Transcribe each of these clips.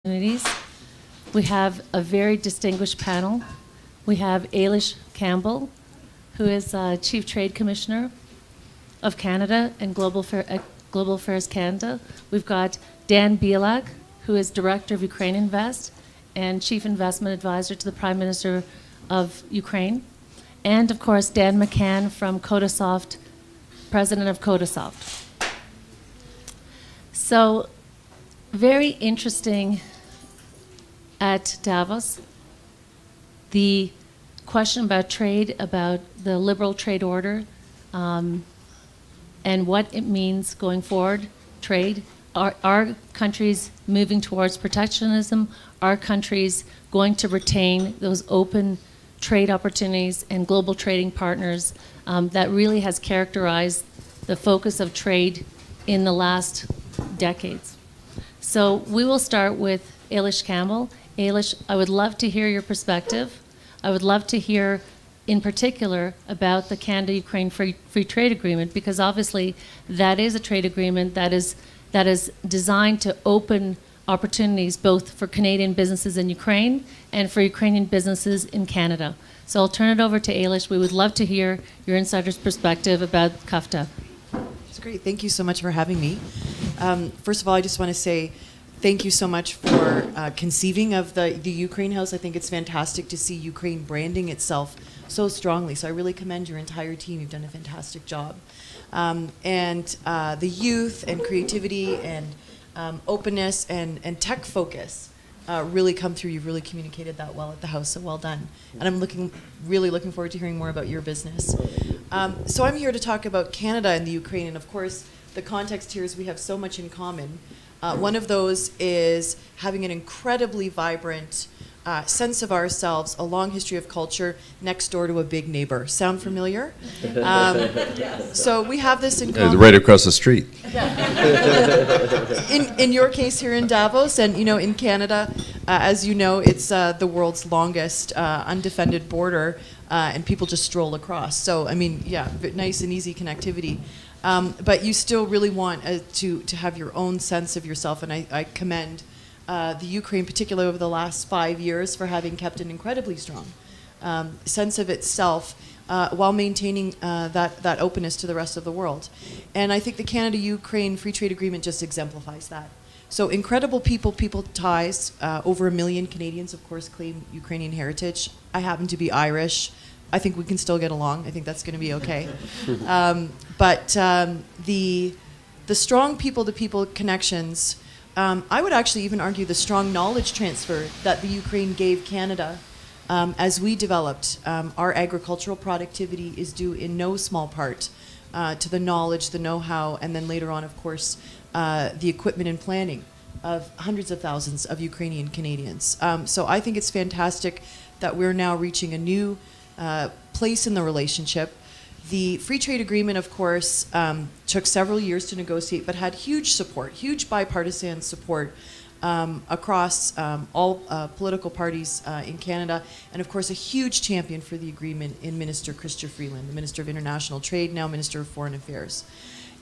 We have a very distinguished panel. We have Ailish Campbell, who is Chief Trade Commissioner of Canada and Global Affairs Canada. We've got Dan Bilak, who is Director of UkraineInvest and Chief Investment Advisor to the Prime Minister of Ukraine. And of course, Dan McCann from Kodisoft, President of Kodisoft. So, very interesting at Davos, the question about trade, about the liberal trade order, and what it means going forward, trade. Are countries moving towards protectionism? Are countries going to retain those open trade opportunities and global trading partners that really has characterized the focus of trade in the last decades? So we will start with Ailish Campbell. Ailish, I would love to hear your perspective. I would love to hear in particular about the Canada-Ukraine free trade agreement, because obviously that is a trade agreement that is designed to open opportunities both for Canadian businesses in Ukraine and for Ukrainian businesses in Canada. So I'll turn it over to Ailish. We would love to hear your insider's perspective about CUFTA. That's great. Thank you so much for having me. First of all, I just want to say thank you so much for conceiving of the Ukraine House. I think it's fantastic to see Ukraine branding itself so strongly. So I really commend your entire team. You've done a fantastic job. The youth and creativity and openness and tech focus really come through. You've really communicated that well at the House, so well done. And I'm really looking forward to hearing more about your business. So I'm here to talk about Canada and the Ukraine, and of course, the context here is we have so much in common. One of those is having an incredibly vibrant sense of ourselves, a long history of culture next door to a big neighbor. Sound familiar? So we have this in common. Right across the street. In your case here in Davos, and in Canada, as you know, it's the world's longest undefended border, and people just stroll across. So I mean, yeah, nice and easy connectivity. But you still really want to have your own sense of yourself, and I commend the Ukraine, particularly over the last 5 years, for having kept an incredibly strong sense of itself while maintaining that openness to the rest of the world. And I think the Canada-Ukraine Free Trade Agreement just exemplifies that. So incredible people ties. Over 1 million Canadians, of course, claim Ukrainian heritage. I happen to be Irish. I think we can still get along. I think that's going to be okay. But the strong people-to-people connections, I would actually even argue the strong knowledge transfer that the Ukraine gave Canada as we developed. Our agricultural productivity is due in no small part to the knowledge, the know-how, and then later on, of course, the equipment and planning of hundreds of thousands of Ukrainian Canadians. So I think it's fantastic that we're now reaching a new place in the relationship. The free trade agreement, of course, took several years to negotiate, but had huge support, huge bipartisan support across all political parties in Canada, and of course a huge champion for the agreement in Minister Chrystia Freeland, the Minister of International Trade, now Minister of Foreign Affairs.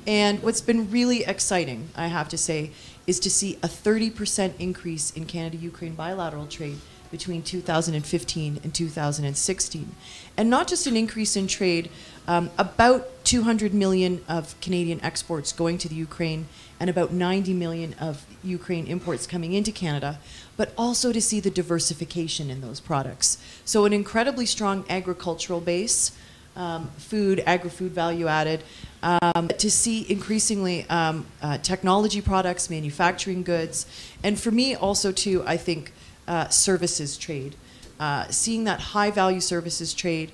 And what's been really exciting, I have to say, is to see a 30% increase in Canada-Ukraine bilateral trade between 2015 and 2016. And not just an increase in trade, about 200 million of Canadian exports going to the Ukraine and about 90 million of Ukraine imports coming into Canada, but also to see the diversification in those products. So an incredibly strong agricultural base, agri-food value added, to see increasingly technology products, manufacturing goods, and for me also too, I think, services trade. Seeing that high value services trade,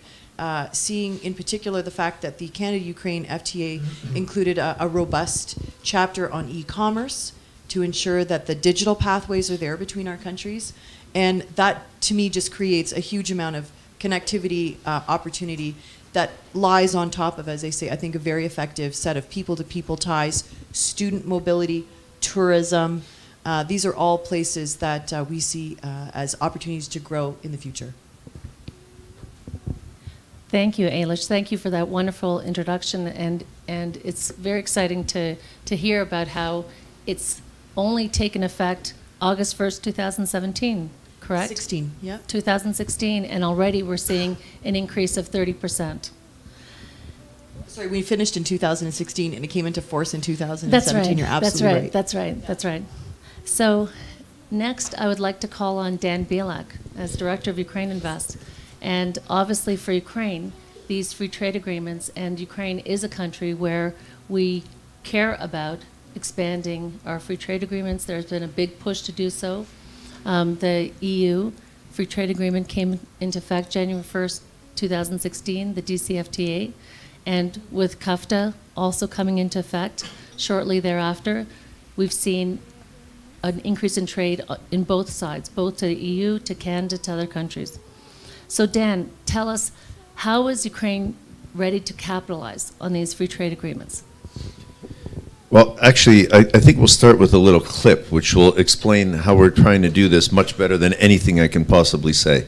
seeing in particular the fact that the Canada-Ukraine FTA included a robust chapter on e-commerce to ensure that the digital pathways are there between our countries. And that to me just creates a huge amount of connectivity opportunity that lies on top of, as I say, I think a very effective set of people-to-people ties, student mobility, tourism. These are all places that we see as opportunities to grow in the future. Thank you, Ailish. Thank you for that wonderful introduction, and it's very exciting to hear about how it's only taken effect August 1st, 2017, correct? 16, yeah. 2016, and already we're seeing an increase of 30%. Sorry, we finished in 2016 and it came into force in 2017. That's right. You're absolutely right. That's right. That's right. So next, I would like to call on Dan Bilak as Director of UkraineInvest. And obviously for Ukraine, these free trade agreements, and Ukraine is a country where we care about expanding our free trade agreements. There's been a big push to do so. The EU free trade agreement came into effect January 1st, 2016, the DCFTA. And with CAFTA also coming into effect shortly thereafter, we've seen an increase in trade in both sides, both to the EU, to Canada, to other countries. So Dan, tell us, how is Ukraine ready to capitalize on these free trade agreements? Well, actually, I think we'll start with a little clip which will explain how we're trying to do this much better than anything I can possibly say.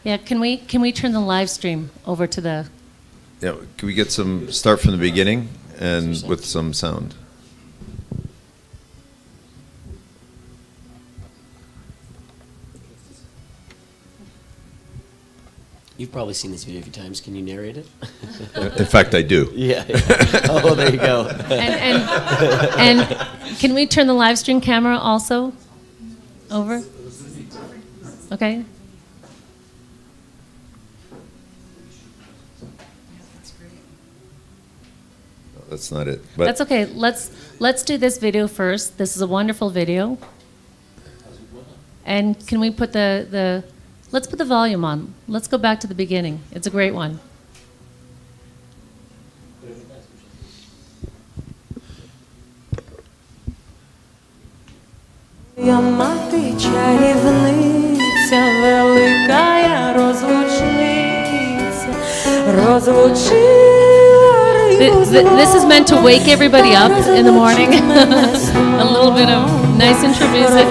Yeah, can we turn the live stream over to the... Yeah, can we get some, start from the beginning and with some sound? You've probably seen this video a few times. Can you narrate it? In fact, I do. Yeah. Oh, there you go. And can we turn the live stream camera also over? Okay. That's not it. But That's okay. Let's do this video first. This is a wonderful video. And can we put let's put the volume on. Let's go back to the beginning. It's a great one. Я мати чарівниця, велика розлучниця, This is meant to wake everybody up in the morning. A little bit of nice intro music.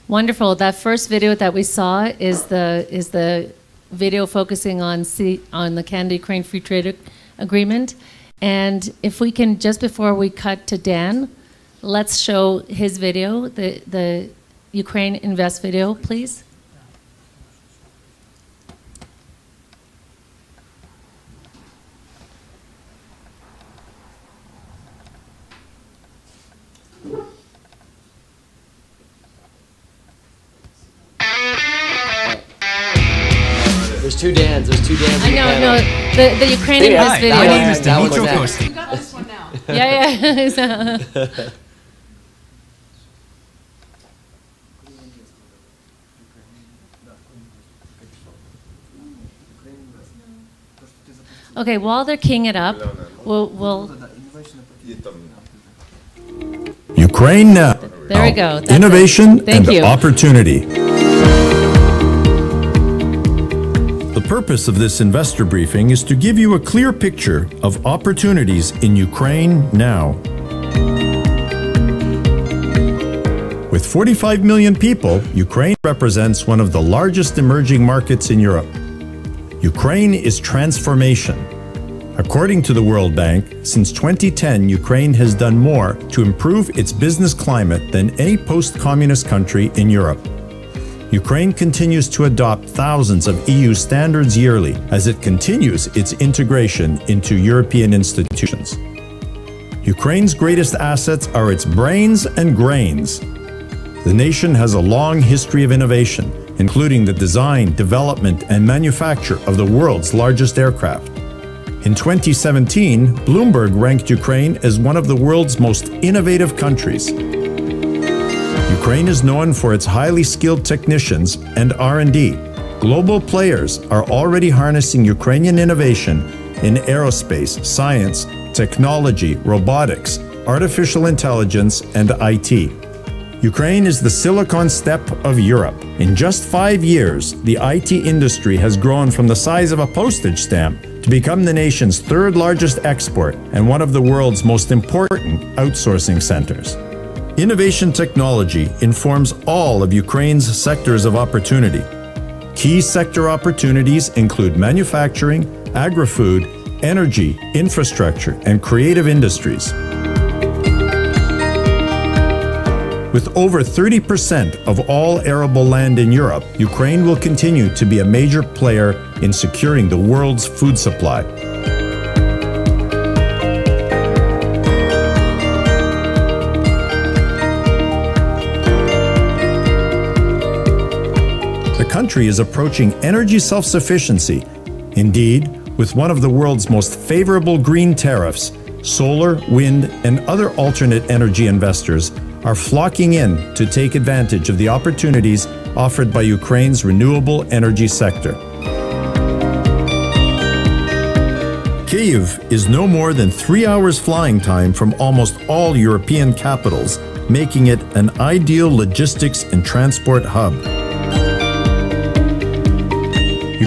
Wonderful. That first video that we saw is the video focusing on the Canada-Ukraine Free Trade Agreement. And if we can, just before we cut to Dan, let's show his video, the UkraineInvest video, please. There's two Dans. There's two Dans. I know, no, the UkraineInvest video. My name is That one's Dimitro that. Kosti. You got this one now. Yeah. Okay, while they're keying it up, we'll Ukraine Now. there we go. That's Innovation it. Thank and you. opportunity. The purpose of this investor briefing is to give you a clear picture of opportunities in Ukraine now. With 45 million people, Ukraine represents one of the largest emerging markets in Europe. Ukraine is transformation. According to the World Bank, since 2010, Ukraine has done more to improve its business climate than any post-communist country in Europe. Ukraine continues to adopt thousands of EU standards yearly as it continues its integration into European institutions. Ukraine's greatest assets are its brains and grains. The nation has a long history of innovation, including the design, development, and manufacture of the world's largest aircraft. In 2017, Bloomberg ranked Ukraine as one of the world's most innovative countries. Ukraine is known for its highly skilled technicians and R&D. Global players are already harnessing Ukrainian innovation in aerospace, science, technology, robotics, artificial intelligence, and IT. Ukraine is the Silicon Step of Europe. In just 5 years, the IT industry has grown from the size of a postage stamp to become the nation's third largest export and one of the world's most important outsourcing centers. Innovation technology informs all of Ukraine's sectors of opportunity. Key sector opportunities include manufacturing, agri-food, energy, infrastructure, and creative industries. With over 30% of all arable land in Europe, Ukraine will continue to be a major player in securing the world's food supply. The country is approaching energy self-sufficiency. Indeed, with one of the world's most favorable green tariffs, solar, wind, and other alternate energy investors are flocking in to take advantage of the opportunities offered by Ukraine's renewable energy sector. Kyiv is no more than 3 hours flying time from almost all European capitals, making it an ideal logistics and transport hub.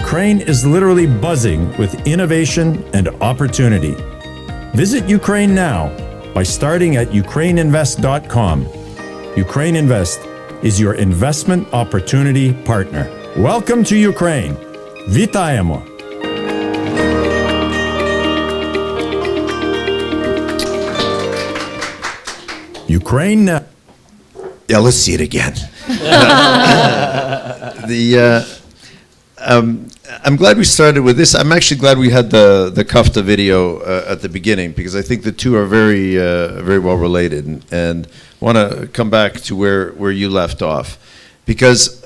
Ukraine is literally buzzing with innovation and opportunity. Visit Ukraine now by starting at UkraineInvest.com. UkraineInvest is your investment opportunity partner. Welcome to Ukraine. Вітаємо! Ukraine now. Yeah, let's see it again. I'm glad we started with this. I'm actually glad we had the Kafta video at the beginning, because I think the two are very very well related, and want to come back to where you left off, because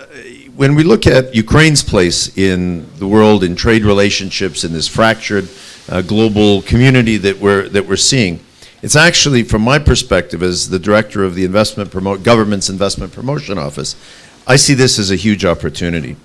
when we look at Ukraine's place in the world, in trade relationships, in this fractured global community that we're seeing, it's actually, from my perspective as the director of the government's investment promotion office, I see this as a huge opportunity.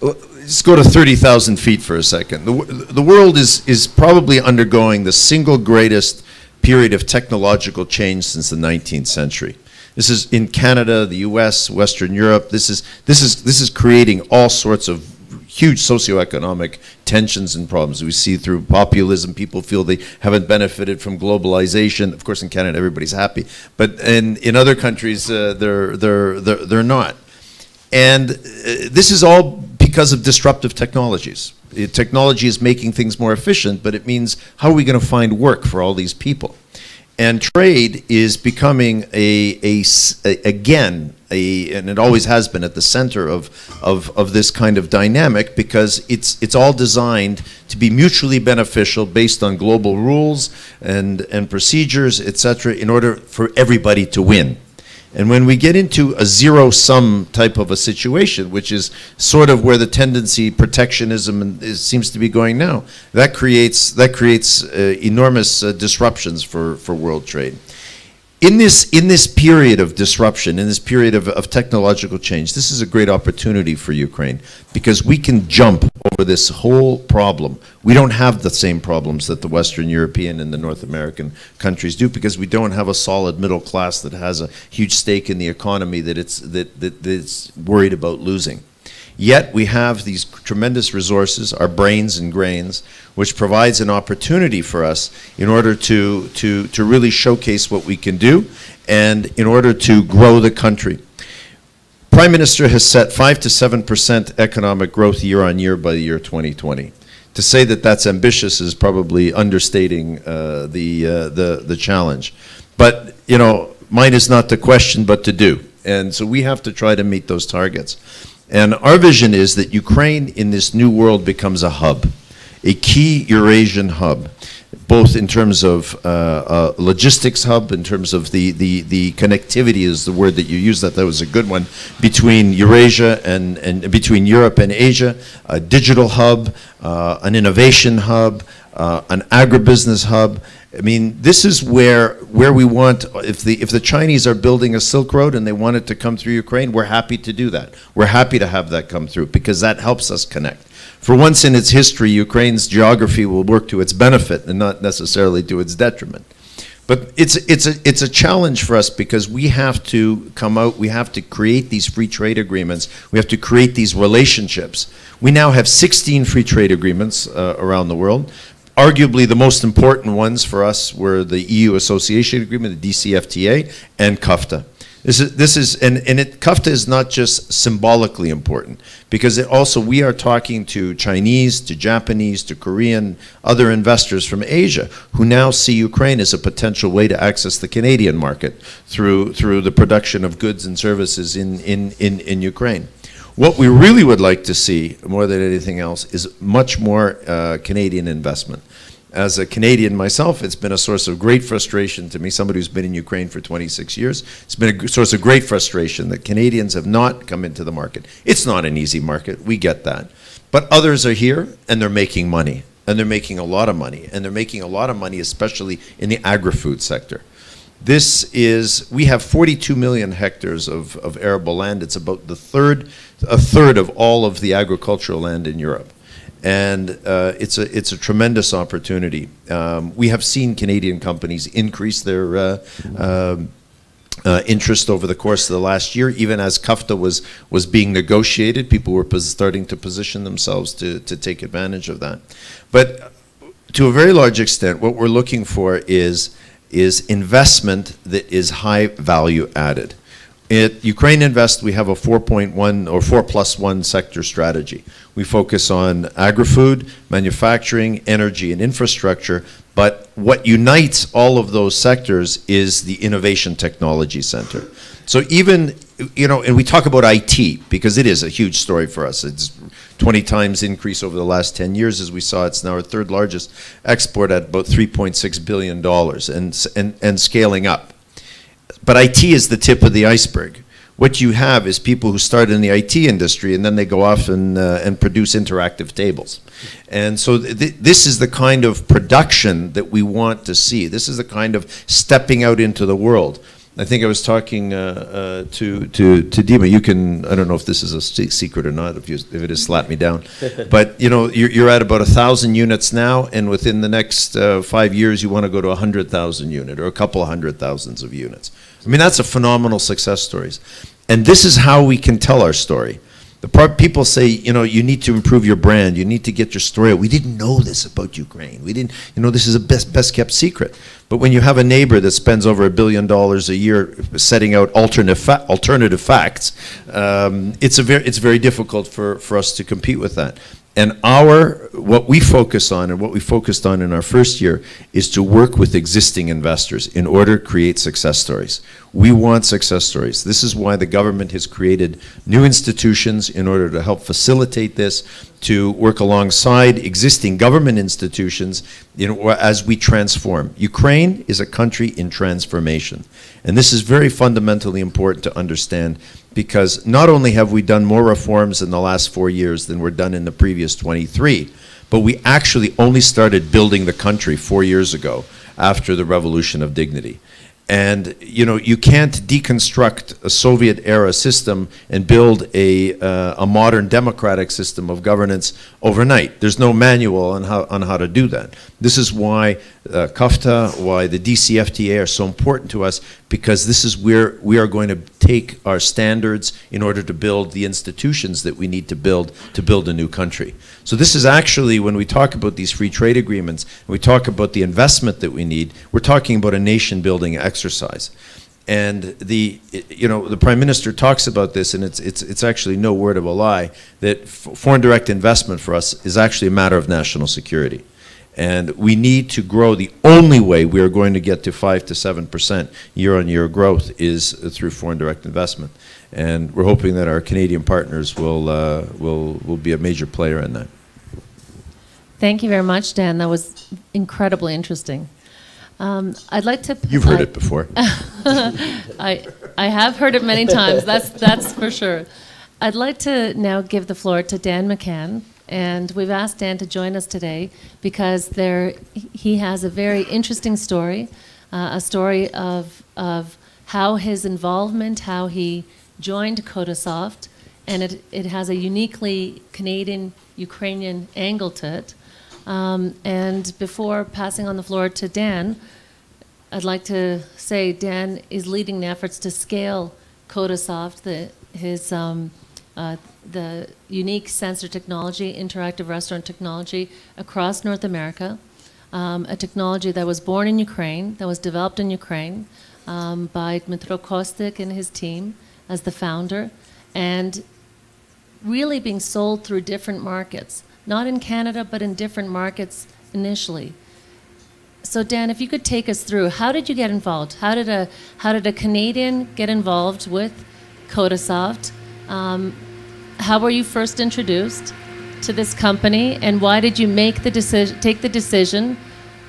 Let's go to 30,000 feet for a second. The world is probably undergoing the single greatest period of technological change since the 19th century. This is in Canada, the US, Western Europe. This is creating all sorts of huge socioeconomic tensions and problems. We see through populism, people feel they haven't benefited from globalization. Of course, in Canada, everybody's happy, but in other countries, they're not. And this is all because of disruptive technologies. Technology is making things more efficient, but it means how are we going to find work for all these people? And trade is becoming again, and it always has been at the center of this kind of dynamic, because it's all designed to be mutually beneficial based on global rules and procedures, etc., in order for everybody to win. And when we get into a zero-sum type of a situation, which is sort of where the tendency, protectionism, seems to be going now, that creates enormous disruptions for world trade. In this period of disruption, in this period of technological change, this is a great opportunity for Ukraine, because we can jump over this whole problem. We don't have the same problems that the Western European and the North American countries do, because we don't have a solid middle class that has a huge stake in the economy that it's worried about losing. Yet we have these tremendous resources, our brains and grains, which provides an opportunity for us in order to really showcase what we can do and in order to grow the country. Prime Minister has set 5 to 7% economic growth year on year by the year 2020. To say that that's ambitious is probably understating the challenge. But, you know, mine is not to question but to do. And so we have to try to meet those targets. And our vision is that Ukraine in this new world becomes a hub, a key Eurasian hub, both in terms of logistics hub, in terms of the connectivity is the word that you used, that was a good one, between Eurasia and between Europe and Asia, a digital hub, an innovation hub, an agribusiness hub. I mean, this is where we want, if the Chinese are building a Silk Road and they want it to come through Ukraine, we're happy to do that. We're happy to have that come through, because that helps us connect. For once in its history, Ukraine's geography will work to its benefit and not necessarily to its detriment. But it's a challenge for us, because we have to come out, we have to create these free trade agreements, we have to create these relationships. We now have 16 free trade agreements around the world. Arguably the most important ones for us were the EU Association Agreement, the DCFTA, and CUFTA. CUFTA is not just symbolically important, because we are talking to Chinese, to Japanese, to Korean, other investors from Asia who now see Ukraine as a potential way to access the Canadian market through the production of goods and services in Ukraine. What we really would like to see, more than anything else, is much more Canadian investment. As a Canadian myself, it's been a source of great frustration to me, somebody who's been in Ukraine for 26 years. It's been a source of great frustration that Canadians have not come into the market. It's not an easy market, we get that. But others are here, and they're making money. And they're making a lot of money. And they're making a lot of money, especially in the agri-food sector. We have 42 million hectares of arable land. It's about a third of all of the agricultural land in Europe. And it's a tremendous opportunity. We have seen Canadian companies increase their interest over the course of the last year. Even as CUFTA was being negotiated, people were starting to position themselves to take advantage of that. But to a very large extent, what we're looking for is investment that is high value added. At UkraineInvest, we have a 4.1 or 4+1 sector strategy. We focus on agri-food, manufacturing, energy, and infrastructure, but what unites all of those sectors is the Innovation Technology Center. So even, you know, and we talk about IT, because it is a huge story for us. It's 20 times increase over the last 10 years, as we saw. It's now our third largest export at about $3.6 billion and scaling up. But IT is the tip of the iceberg. What you have is people who start in the IT industry and then they go off and produce interactive tables. And so this is the kind of production that we want to see. This is the kind of stepping out into the world. I think I was talking to Dima. You can, I don't know if this is a secret or not, if it is, slap me down. But you know, you're at about 1,000 units now, and within the next 5 years you want to go to 100,000 unit or a couple of 100,000s of units. I mean, that's a phenomenal success stories. And this is how we can tell our story. People say, you need to improve your brand. You need to get your story out. We didn't know this about Ukraine. We didn't, this is a best kept secret. But when you have a neighbor that spends over $1 billion a year setting out alternative facts, it's very difficult for us to compete with that. And what we focus on, and what we focused on in our first year, is to work with existing investors in order to create success stories. We want success stories. This is why the government has created new institutions in order to help facilitate this, to work alongside existing government institutions as we transform. Ukraine is a country in transformation. And this is very fundamentally important to understand, because not only have we done more reforms in the last 4 years than were done in the previous 23, but we actually only started building the country 4 years ago after the Revolution of Dignity. And you can't deconstruct a Soviet-era system and build a modern democratic system of governance overnight. There's no manual on how to do that. This is why CUFTA, why the DCFTA are so important to us, because this is where we are going to take our standards in order to build the institutions that we need to build a new country. So this is actually, when we talk about these free trade agreements, and we talk about the investment that we need, we're talking about a nation-building exercise. And the Prime Minister talks about this, and it's actually no word of a lie, that foreign direct investment for us is actually a matter of national security. And we need to grow. The only way we are going to get to 5 to 7% year-on-year growth is through foreign direct investment. And we're hoping that our Canadian partners will be a major player in that. Thank you very much, Dan. That was incredibly interesting. I'd like to... You've heard it before. I have heard it many times, that's for sure. I'd like to now give the floor to Dan McCann. And we've asked Dan to join us today because he has a very interesting story, a story of how his involvement, how he joined Kodisoft, and it has a uniquely Canadian-Ukrainian angle to it. And before passing on the floor to Dan, I'd like to say Dan is leading the efforts to scale Kodisoft, the unique sensor technology, interactive restaurant technology across North America, a technology that was born in Ukraine, that was developed in Ukraine by Dmytro Kostik and his team as the founder, and really being sold through different markets, not in Canada, but in different markets initially. So Dan, if you could take us through, how did you get involved? How did a Canadian get involved with Kodisoft? How were you first introduced to this company, and why did you take the decision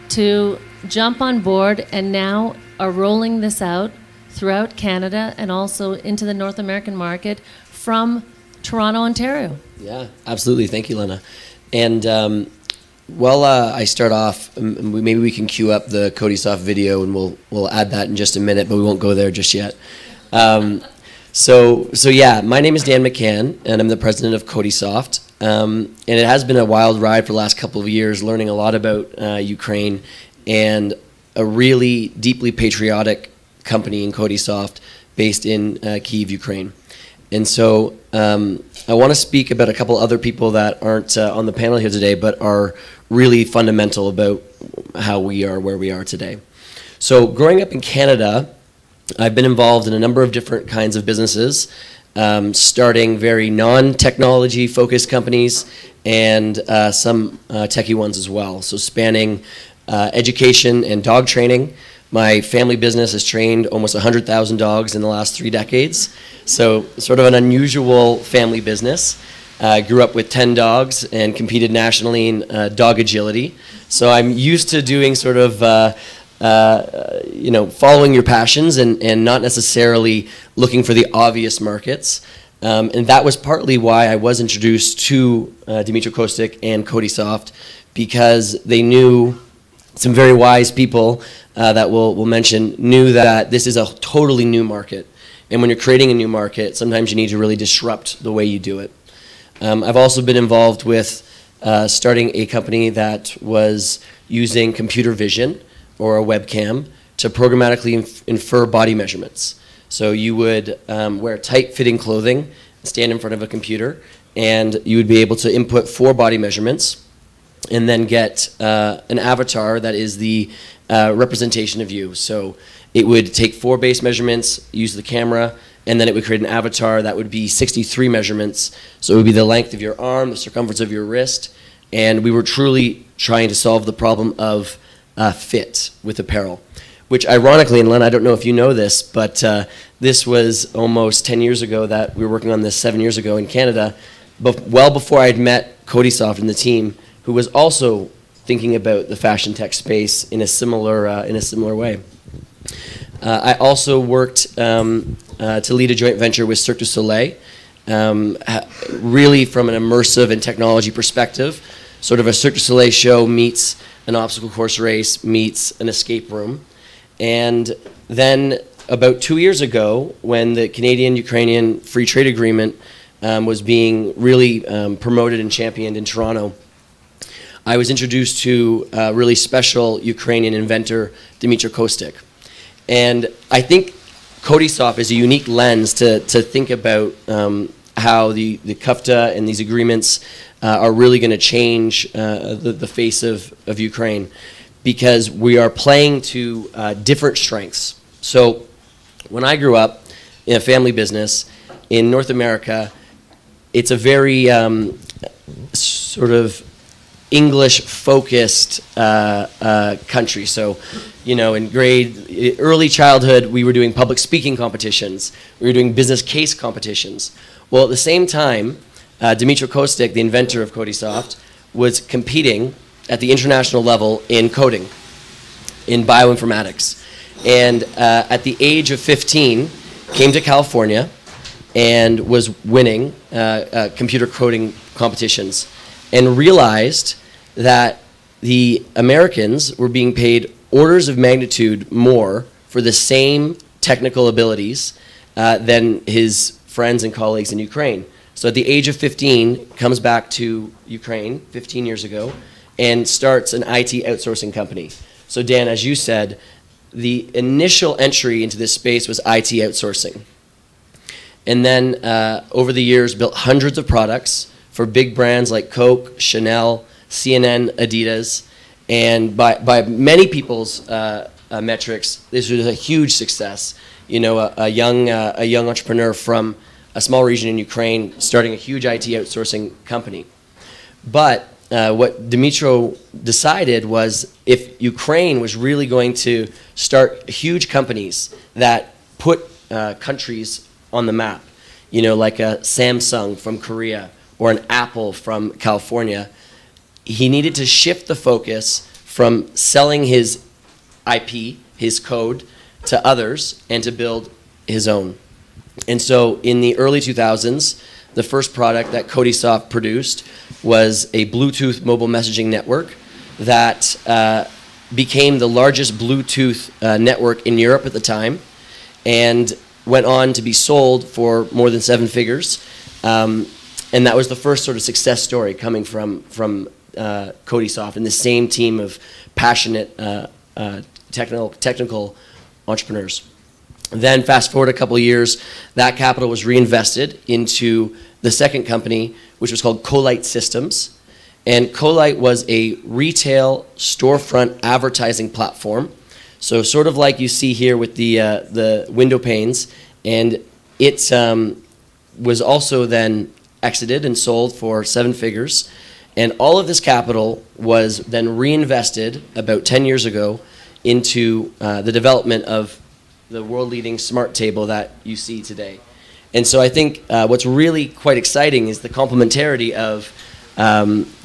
to jump on board and now are rolling this out throughout Canada and also into the North American market from Toronto, Ontario? Yeah, absolutely. Thank you, Lena. And I start off, maybe we can queue up the Kodisoft video, and we'll add that in just a minute, but we won't go there just yet. So yeah, my name is Dan McCann, and I'm the president of Kodisoft. And it has been a wild ride for the last couple of years, learning a lot about Ukraine, and a really deeply patriotic company in Kodisoft based in Kyiv, Ukraine. And so I want to speak about a couple other people that aren't on the panel here today, but are really fundamental about how we are where we are today. So growing up in Canada, I've been involved in a number of different kinds of businesses, starting very non-technology focused companies and some techie ones as well. So spanning education and dog training. My family business has trained almost 100,000 dogs in the last 3 decades. So sort of an unusual family business. Grew up with 10 dogs and competed nationally in dog agility. So I'm used to doing sort of following your passions and not necessarily looking for the obvious markets. And that was partly why I was introduced to Dmytro Kostik and Kodisoft, because they knew, some very wise people that we'll mention, knew that this is a totally new market. And when you're creating a new market, sometimes you need to really disrupt the way you do it. I've also been involved with starting a company that was using computer vision or a webcam to programmatically infer body measurements. So you would wear tight-fitting clothing stand in front of a computer, and you would be able to input 4 body measurements and then get an avatar that is the representation of you. So it would take 4 base measurements, use the camera, and then it would create an avatar that would be 63 measurements. So it would be the length of your arm, the circumference of your wrist, and we were truly trying to solve the problem of fit with apparel. Which ironically, and Len, I don't know if you know this, but this was almost 10 years ago that we were working on this, 7 years ago in Canada, but well before I had met Kodisoft and the team, who was also thinking about the fashion tech space in a similar way. I also worked to lead a joint venture with Cirque du Soleil, really from an immersive and technology perspective, sort of a Cirque du Soleil show meets an obstacle course race meets an escape room. And then about 2 years ago, when the Canadian-Ukrainian Free Trade Agreement was being really promoted and championed in Toronto, I was introduced to a really special Ukrainian inventor, Dmytro Kostik. And I think Kodisoft is a unique lens to think about how the CUFTA and these agreements are really going to change the face of Ukraine, because we are playing to different strengths. So when I grew up in a family business in North America, it's a very sort of English-focused country. So, you know, in early childhood, we were doing public speaking competitions. We were doing business case competitions. Well, at the same time, Dmytro Kostik, the inventor of Kodisoft, was competing at the international level in coding, in bioinformatics. And at the age of 15, came to California and was winning computer coding competitions, and realized that the Americans were being paid orders of magnitude more for the same technical abilities than his friends and colleagues in Ukraine. So at the age of 15, comes back to Ukraine 15 years ago and starts an IT outsourcing company. So Dan, as you said, the initial entry into this space was IT outsourcing. And then over the years built hundreds of products for big brands like Coke, Chanel, CNN, Adidas, and by many people's metrics, this was a huge success. You know, a young entrepreneur from a small region in Ukraine starting a huge IT outsourcing company. But what Dmytro decided was, if Ukraine was really going to start huge companies that put countries on the map, you know, like a Samsung from Korea or an Apple from California, he needed to shift the focus from selling his IP, his code, to others and to build his own. And so in the early 2000s, the first product that Kodisoft produced was a Bluetooth mobile messaging network that became the largest Bluetooth network in Europe at the time, and went on to be sold for more than 7 figures. And that was the first sort of success story coming from Kodisoft and the same team of passionate technical entrepreneurs. Then fast forward a couple of years, that capital was reinvested into the second company, which was called Colite Systems. And Colite was a retail storefront advertising platform. So sort of like you see here with the window panes. And it was also then exited and sold for 7 figures. And all of this capital was then reinvested about 10 years ago into the development of the world-leading smart table that you see today. And so I think what's really quite exciting is the complementarity of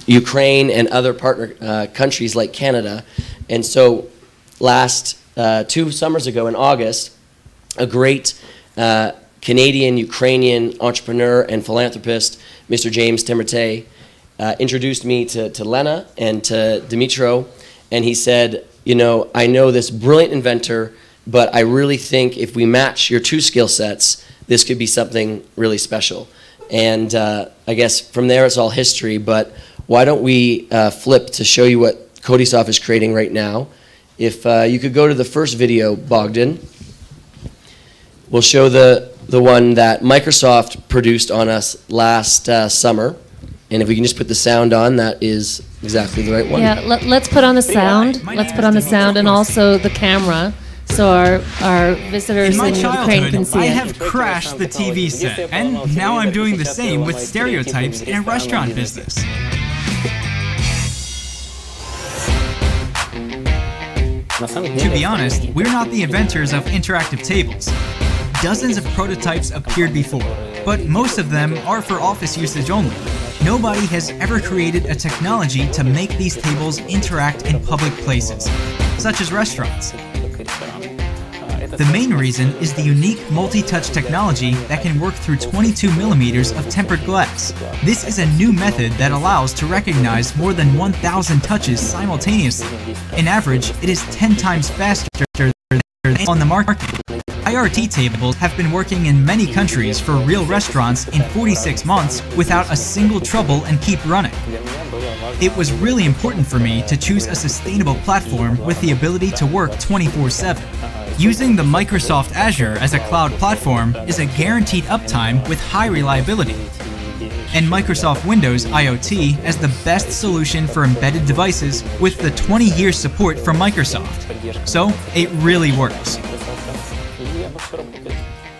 Ukraine and other partner countries like Canada. And so last 2 summers ago in August, a great Canadian, Ukrainian entrepreneur and philanthropist, Mr. James Timurtay, introduced me to Lena and to Dmytro, and he said, you know, I know this brilliant inventor, but I really think if we match your 2 skill sets, this could be something really special. And I guess from there it's all history, but why don't we flip to show you what Kodisoft is creating right now. If you could go to the first video, Bogdan. We'll show the the one that Microsoft produced on us last summer. And if we can just put the sound on, that is exactly the right one. Yeah, let's put on the sound. Let's put on the sound and also the camera, so our visitors in Ukraine can see I it. have crashed the TV set, and now I'm doing the same with stereotypes in a restaurant business. To be honest, we're not the inventors of interactive tables. Dozens of prototypes appeared before, but most of them are for office usage only. Nobody has ever created a technology to make these tables interact in public places, such as restaurants. The main reason is the unique multi-touch technology that can work through 22 millimeters of tempered glass. This is a new method that allows to recognize more than 1,000 touches simultaneously. In average, it is 10 times faster than on the market. IRT tables have been working in many countries for real restaurants in 46 months without a single trouble and keep running. It was really important for me to choose a sustainable platform with the ability to work 24/7. Using the Microsoft Azure as a cloud platform is a guaranteed uptime with high reliability, and Microsoft Windows IoT as the best solution for embedded devices with the 20-year support from Microsoft. So it really works.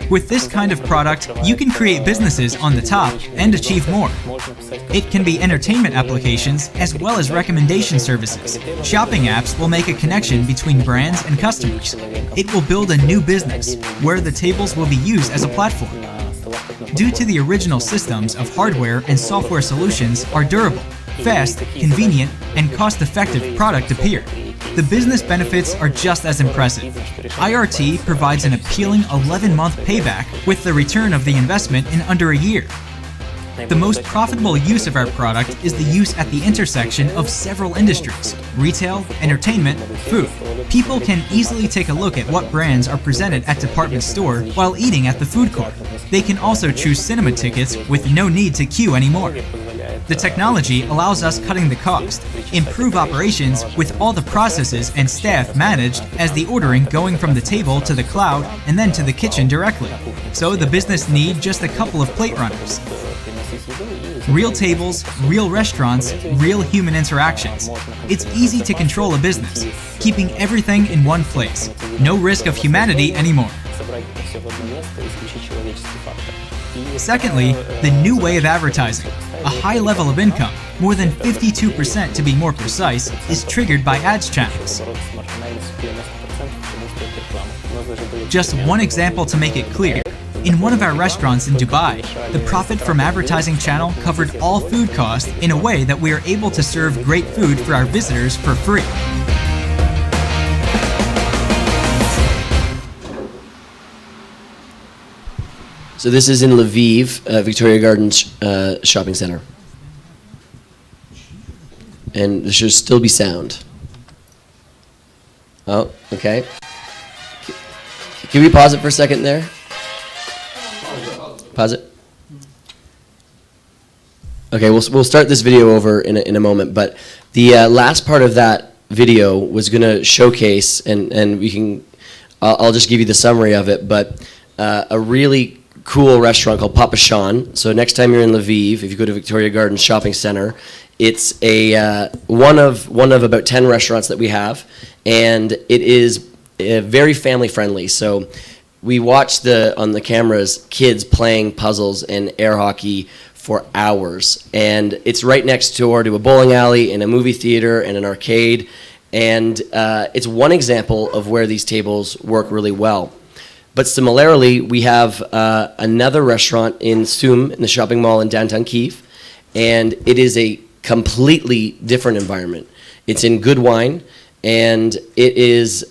With this kind of product, you can create businesses on the top and achieve more. It can be entertainment applications as well as recommendation services. Shopping apps will make a connection between brands and customers. It will build a new business where the tables will be used as a platform. Due to the original systems of hardware and software solutions are durable, fast, convenient, and cost-effective product appear. The business benefits are just as impressive. IRT provides an appealing 11-month payback with the return of the investment in under a year. The most profitable use of our product is the use at the intersection of several industries: retail, entertainment, food. People can easily take a look at what brands are presented at department store while eating at the food court. They can also choose cinema tickets with no need to queue anymore. The technology allows us cutting the cost, improve operations with all the processes and staff managed as the ordering going from the table to the cloud and then to the kitchen directly. So the business need just a couple of plate runners. Real tables, real restaurants, real human interactions. It's easy to control a business, keeping everything in one place. No risk of humanity anymore. Secondly, the new way of advertising. A high level of income, more than 52% to be more precise, is triggered by ads channels. Just one example to make it clear. In one of our restaurants in Dubai, the profit from advertising channel covered all food costs in a way that we are able to serve great food for our visitors for free. So this is in Lviv, Victoria Gardens shopping center. And there should still be sound. Oh, okay. Can we pause it for a second there? Pause it. Okay, we'll start this video over in a moment, but the last part of that video was going to showcase, and we can, I'll just give you the summary of it, but a really cool restaurant called Papa Sean. So next time you're in Lviv, if you go to Victoria Gardens Shopping Center, it's a one of about 10 restaurants that we have, and it is very family friendly. So we watch on the cameras kids playing puzzles and air hockey for hours, and it's right next door to a bowling alley and a movie theater and an arcade, and it's one example of where these tables work really well. But similarly, we have another restaurant in Sum, in the shopping mall in downtown Kyiv, and it is a completely different environment. It's in good wine, and it is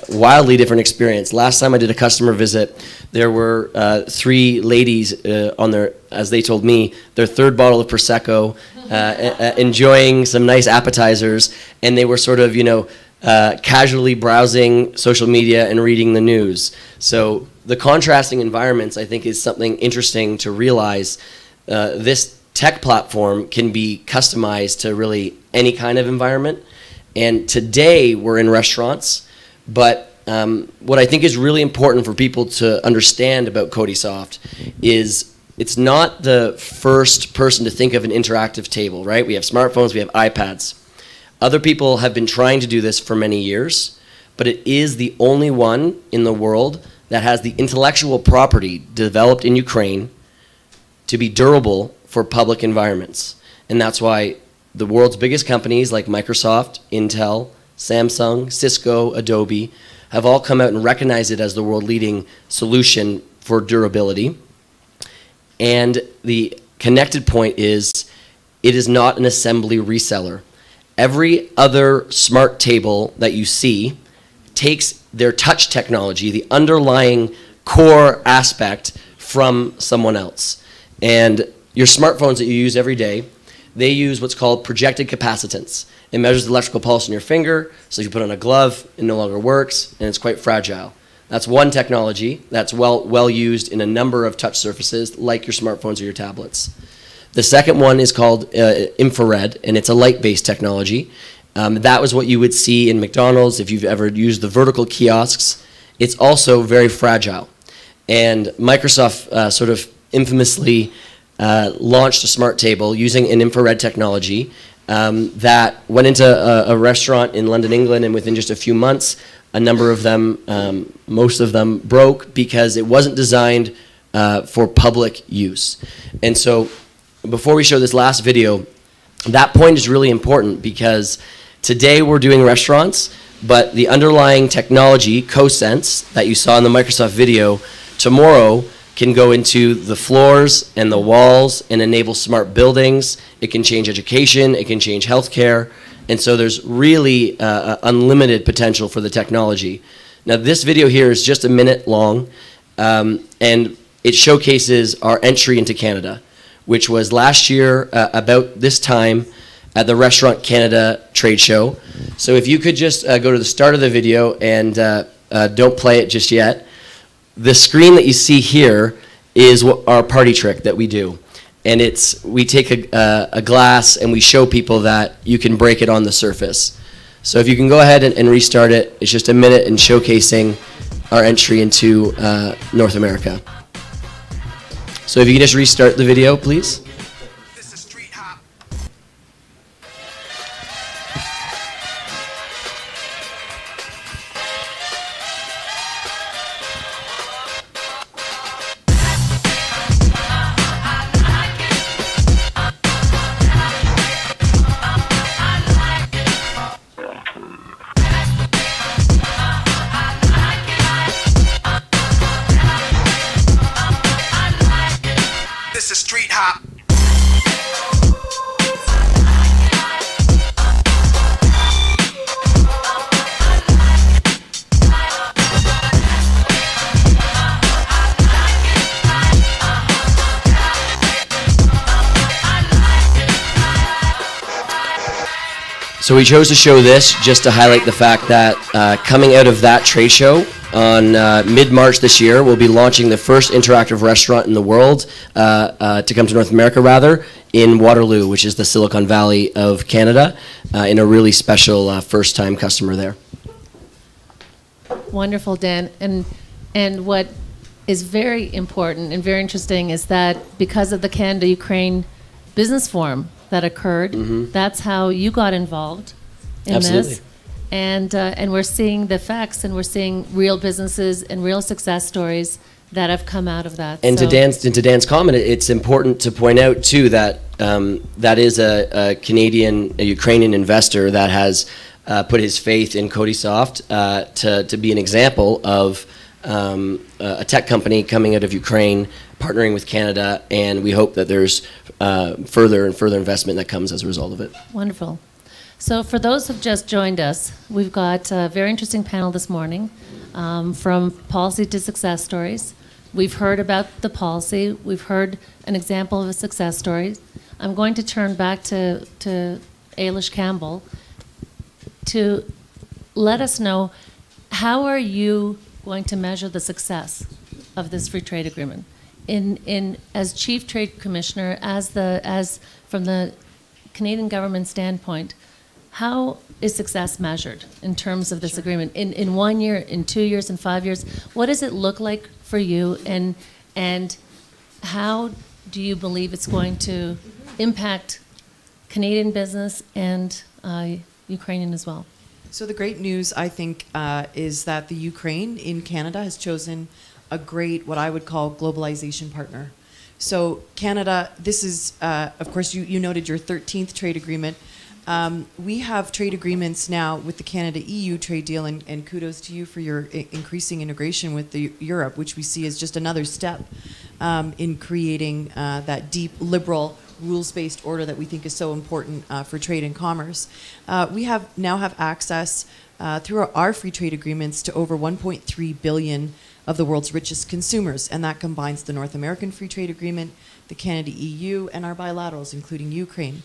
wildly different experience. Last time I did a customer visit, there were 3 ladies on their, as they told me, their 3rd bottle of Prosecco, enjoying some nice appetizers, and they were sort of, you know, casually browsing social media and reading the news. So the contrasting environments, I think, is something interesting to realize. This tech platform can be customized to really any kind of environment. And today we're in restaurants, but what I think is really important for people to understand about Kodisoft is it's not the first person to think of an interactive table, right? We have smartphones, we have iPads. Other people have been trying to do this for many years, but it is the only one in the world that has the intellectual property developed in Ukraine to be durable for public environments. And that's why the world's biggest companies like Microsoft, Intel, Samsung, Cisco, Adobe have all come out and recognized it as the world-leading solution for durability. And the connected point is it is not an assembly reseller. Every other smart table that you see takes their touch technology, the underlying core aspect, from someone else. And your smartphones that you use every day, they use what's called projected capacitance. It measures the electrical pulse in your finger, so if you put on a glove, it no longer works, and it's quite fragile. That's one technology that's well used in a number of touch surfaces, like your smartphones or your tablets. The second one is called infrared, and it's a light-based technology. That was what you would see in McDonald's if you've ever used the vertical kiosks. It's also very fragile. And Microsoft sort of infamously launched a smart table using an infrared technology that went into a restaurant in London, England, and within just a few months, a number of them, most of them, broke because it wasn't designed for public use. And so before we show this last video, that point is really important because today we're doing restaurants, but the underlying technology, CoSense, that you saw in the Microsoft video, tomorrow can go into the floors and the walls and enable smart buildings. It can change education, it can change healthcare, and so there's really unlimited potential for the technology. Now this video here is just a minute long, and it showcases our entry into Canada, which was last year about this time at the Restaurant Canada trade show. So if you could just go to the start of the video and don't play it just yet. The screen that you see here is our party trick that we do. And we take a glass and we show people that you can break it on the surface. So if you can go ahead and restart it, it's just a minute in showcasing our entry into North America. So if you can just restart the video, please. So we chose to show this just to highlight the fact that coming out of that trade show on mid-March this year, we'll be launching the first interactive restaurant in the world to come to North America, rather, in Waterloo, which is the Silicon Valley of Canada, in a really special first-time customer there. Wonderful, Dan. And what is very important and very interesting is that because of the Canada-Ukraine Business Forum that occurred, that's how you got involved in this. And we're seeing the facts, and we're seeing real businesses and real success stories that have come out of that. And to Dan's comment, it's important to point out too that that is a Ukrainian investor that has put his faith in Kodisoft to be an example of a tech company coming out of Ukraine, partnering with Canada, and we hope that there's further and further investment that comes as a result of it. Wonderful. So for those who've just joined us, we've got a very interesting panel this morning, from policy to success stories. We've heard about the policy. We've heard an example of a success story. I'm going to turn back to Ailish Campbell to let us know, how are you going to measure the success of this free trade agreement? As Chief Trade Commissioner, as from the Canadian government standpoint, how is success measured in terms of this agreement? In 1 year, in 2 years, in 5 years? What does it look like for you, and how do you believe it's going to impact Canadian business and Ukrainian as well? So the great news, I think, is that the Ukraine in Canada has chosen a great, what I would call, globalization partner. So Canada, this is, of course, you noted your 13th trade agreement. We have trade agreements now with the Canada-EU trade deal, and kudos to you for your increasing integration with Europe, which we see as just another step in creating that deep, liberal, rules-based order that we think is so important for trade and commerce. We now have access through our free trade agreements to over 1.3 billion of the world's richest consumers, and that combines the North American Free Trade Agreement, the Canada-EU, and our bilaterals, including Ukraine.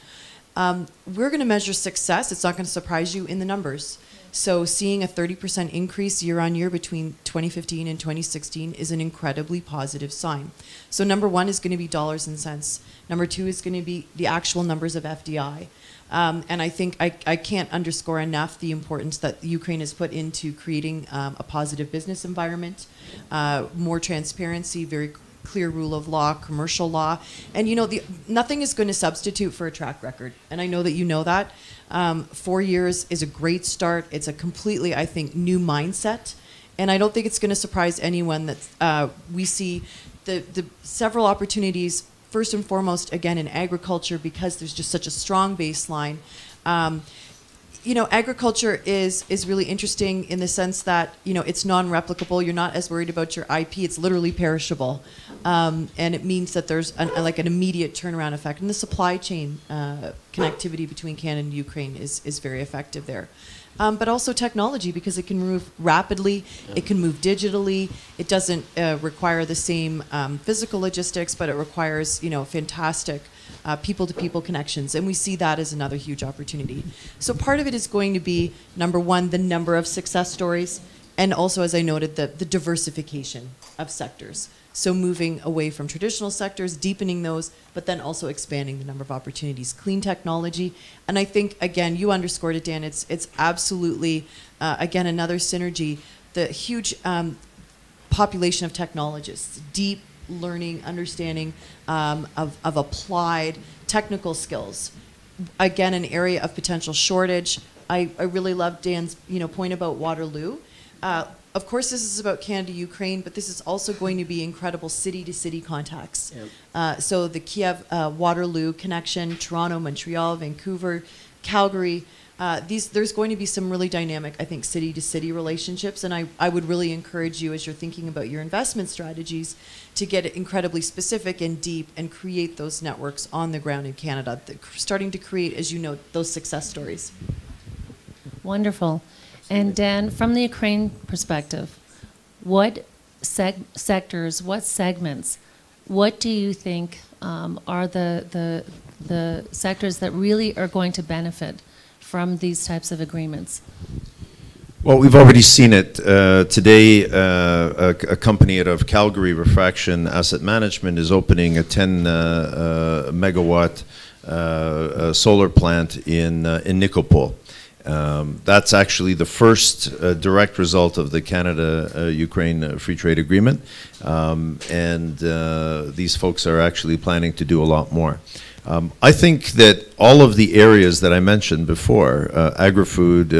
We're going to measure success, it's not going to surprise you, in the numbers. So seeing a 30% increase year on year between 2015 and 2016 is an incredibly positive sign. So number one is going to be dollars and cents. Number two is going to be the actual numbers of FDI. And I think I can't underscore enough the importance that Ukraine has put into creating a positive business environment, more transparency, very clear rule of law, commercial law. And nothing is going to substitute for a track record. And I know that you know that. 4 years is a great start. It's a completely, I think, new mindset. And I don't think it's going to surprise anyone that we see the several opportunities, first and foremost, again, in agriculture, because there's just such a strong baseline. Agriculture is really interesting in the sense that, it's non-replicable. You're not as worried about your IP. It's literally perishable. And it means that there's an immediate turnaround effect. And the supply chain connectivity between Canada and Ukraine is very effective there. But also technology, because it can move rapidly, it can move digitally. It doesn't require the same physical logistics, but it requires, fantastic people-to-people connections. And we see that as another huge opportunity. So part of it is going to be, number one, the number of success stories, and also, as I noted, the diversification of sectors. So moving away from traditional sectors, deepening those, but then also expanding the number of opportunities. Clean technology, and I think, again, you underscored it, Dan, it's absolutely, again, another synergy. The huge population of technologists, deep learning, understanding of applied technical skills. Again, an area of potential shortage. I really love Dan's point about Waterloo. Of course, this is about Canada, Ukraine, but this is also going to be incredible city-to-city contacts. Yep. So the Kiev-Waterloo connection, Toronto, Montreal, Vancouver, Calgary, there's going to be some really dynamic, I think, city-to-city relationships, and I would really encourage you, as you're thinking about your investment strategies, to get incredibly specific and deep and create those networks on the ground in Canada, starting to create, as you know, those success stories. Wonderful. And Dan, from the Ukraine perspective, what sectors, what segments, what do you think are the sectors that really are going to benefit from these types of agreements? Well, we've already seen it. Today, a company out of Calgary, Refraction Asset Management, is opening a 10 megawatt solar plant in Nikopol. That's actually the first direct result of the Canada-Ukraine Free Trade Agreement, and these folks are actually planning to do a lot more. I think that all of the areas that I mentioned before, agri-food,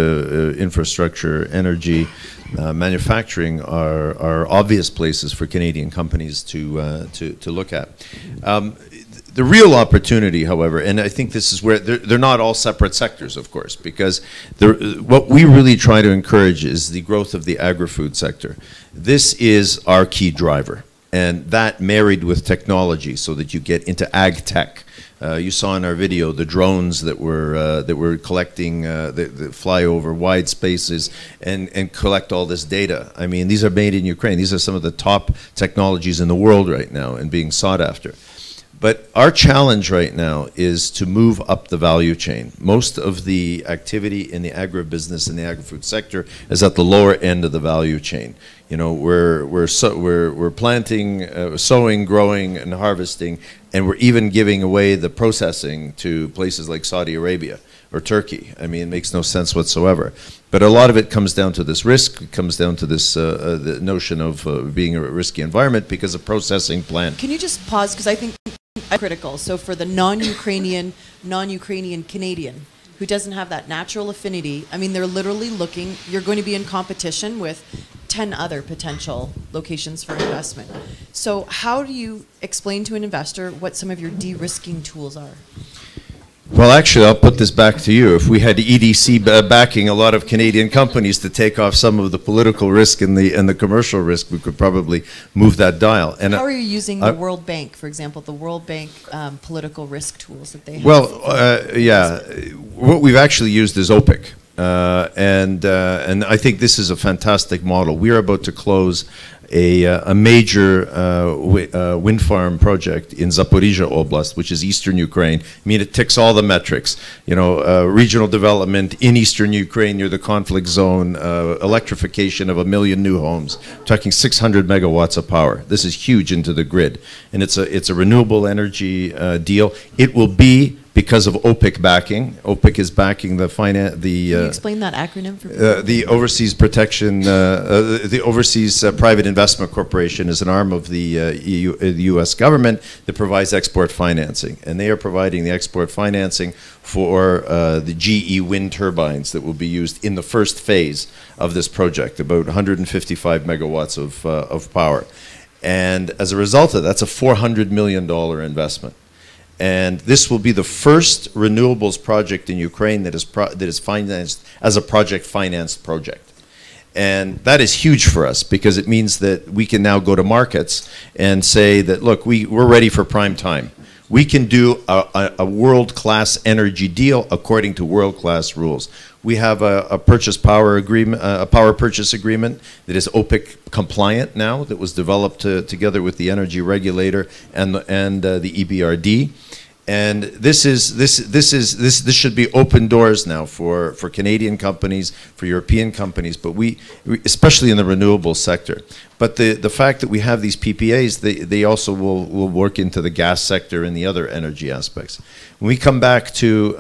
infrastructure, energy, manufacturing, are obvious places for Canadian companies to look at. The real opportunity, however, and I think this is where they're not all separate sectors, of course, because what we really try to encourage is the growth of the agri-food sector. This is our key driver, and that married with technology, so that you get into ag tech. You saw in our video the drones that were collecting, that fly over wide spaces and collect all this data. I mean, these are made in Ukraine. These are some of the top technologies in the world right now and being sought after. But our challenge right now is to move up the value chain. Most of the activity in the agribusiness and the agri-food sector is at the lower end of the value chain. You know, we're planting, sowing, growing, and harvesting, and we're even giving away the processing to places like Saudi Arabia. or Turkey. I mean, it makes no sense whatsoever. But a lot of it comes down to this risk. It comes down to this the notion of being a risky environment because of processing plant. Can you just pause, because I think it's critical. So for the non-Ukrainian Canadian who doesn't have that natural affinity, I mean, they're literally looking, you're going to be in competition with 10 other potential locations for investment. So how do you explain to an investor what some of your de-risking tools are? Well, actually, I'll put this back to you. If we had EDC backing a lot of Canadian companies to take off some of the political risk and the commercial risk, we could probably move that dial. And how are you using the World Bank, for example, the World Bank political risk tools that they have? Well, yeah, what we've actually used is OPIC. And I think this is a fantastic model. We are about to close a major wind farm project in Zaporizhia Oblast, which is eastern Ukraine. I mean, it ticks all the metrics. You know, regional development in eastern Ukraine near the conflict zone, electrification of 1 million new homes, talking 600 megawatts of power. This is huge into the grid, and it's a renewable energy deal. It will be because of OPIC backing. OPIC is backing the finance. Can you explain that acronym for people? The Overseas Protection, the Overseas Private Investment Corporation is an arm of the U.S. government that provides export financing, and they are providing the export financing for the GE wind turbines that will be used in the first phase of this project, about 155 megawatts of power, and as a result of that, that's a $400 million investment. And this will be the first renewables project in Ukraine that is financed as a project-financed project. And that is huge for us because it means that we can now go to markets and say that, look, we're ready for prime time. We can do a world-class energy deal according to world-class rules. We have a power purchase agreement that is OPIC compliant now, that was developed together with the energy regulator and the EBRD. And this should be open doors now for Canadian companies, for European companies, but we especially in the renewable sector. But the fact that we have these PPAs, they also will work into the gas sector and the other energy aspects. When we come back to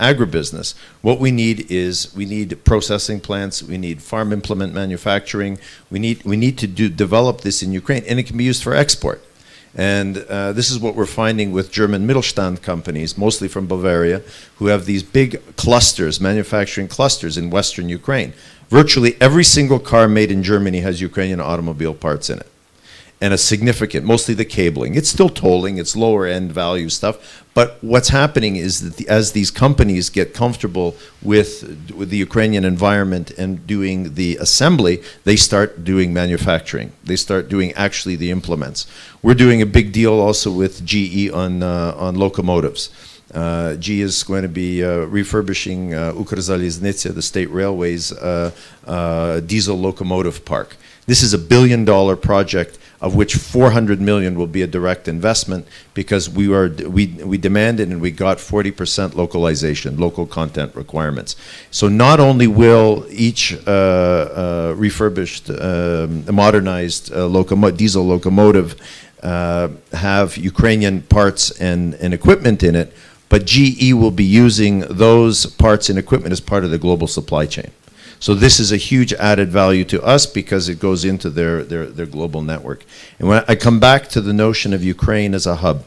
agribusiness, what we need processing plants, we need farm implement manufacturing, we need to develop this in Ukraine, and it can be used for export. And this is what we're finding with German Mittelstand companies, mostly from Bavaria, who have these big clusters, manufacturing clusters in western Ukraine. Virtually every single car made in Germany has Ukrainian automobile parts in it. And a significant, mostly the cabling. It's still tolling, it's lower end value stuff, but what's happening is that as these companies get comfortable with the Ukrainian environment and doing the assembly, they start doing manufacturing. They start doing actually the implements. We're doing a big deal also with GE on locomotives. GE is going to be refurbishing Ukrzaliznytsia, the state railways diesel locomotive park. This is a $1 billion project, of which 400 million will be a direct investment, because we demanded and we got 40% localization, local content requirements. So not only will each refurbished, modernized diesel locomotive have Ukrainian parts and equipment in it, but GE will be using those parts and equipment as part of the global supply chain. So this is a huge added value to us because it goes into their global network. And when I come back to the notion of Ukraine as a hub,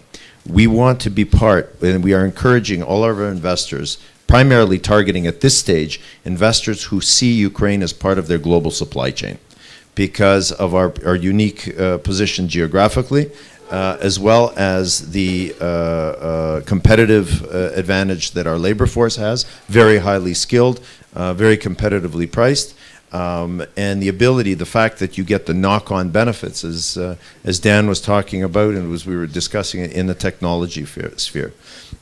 we want to be part, and we are encouraging all of our investors, primarily targeting at this stage, investors who see Ukraine as part of their global supply chain because of our unique position geographically, as well as the competitive advantage that our labor force has, very highly skilled, very competitively priced, and the ability, the fact that you get the knock-on benefits, as Dan was talking about and as we were discussing it in the technology sphere.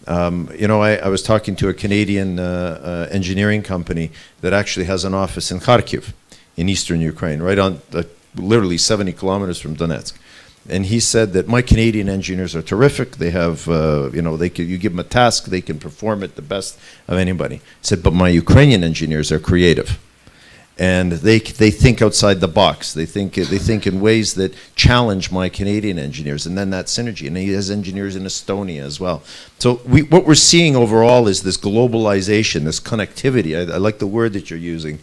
You know, I was talking to a Canadian engineering company that actually has an office in Kharkiv, in eastern Ukraine, right on literally 70 kilometers from Donetsk. And he said that my Canadian engineers are terrific. They have, you know, you give them a task, they can perform it the best of anybody. He said, but my Ukrainian engineers are creative. And they think outside the box. They think in ways that challenge my Canadian engineers, and then that synergy. And he has engineers in Estonia as well. So what we're seeing overall is this globalization, this connectivity. I like the word that you're using,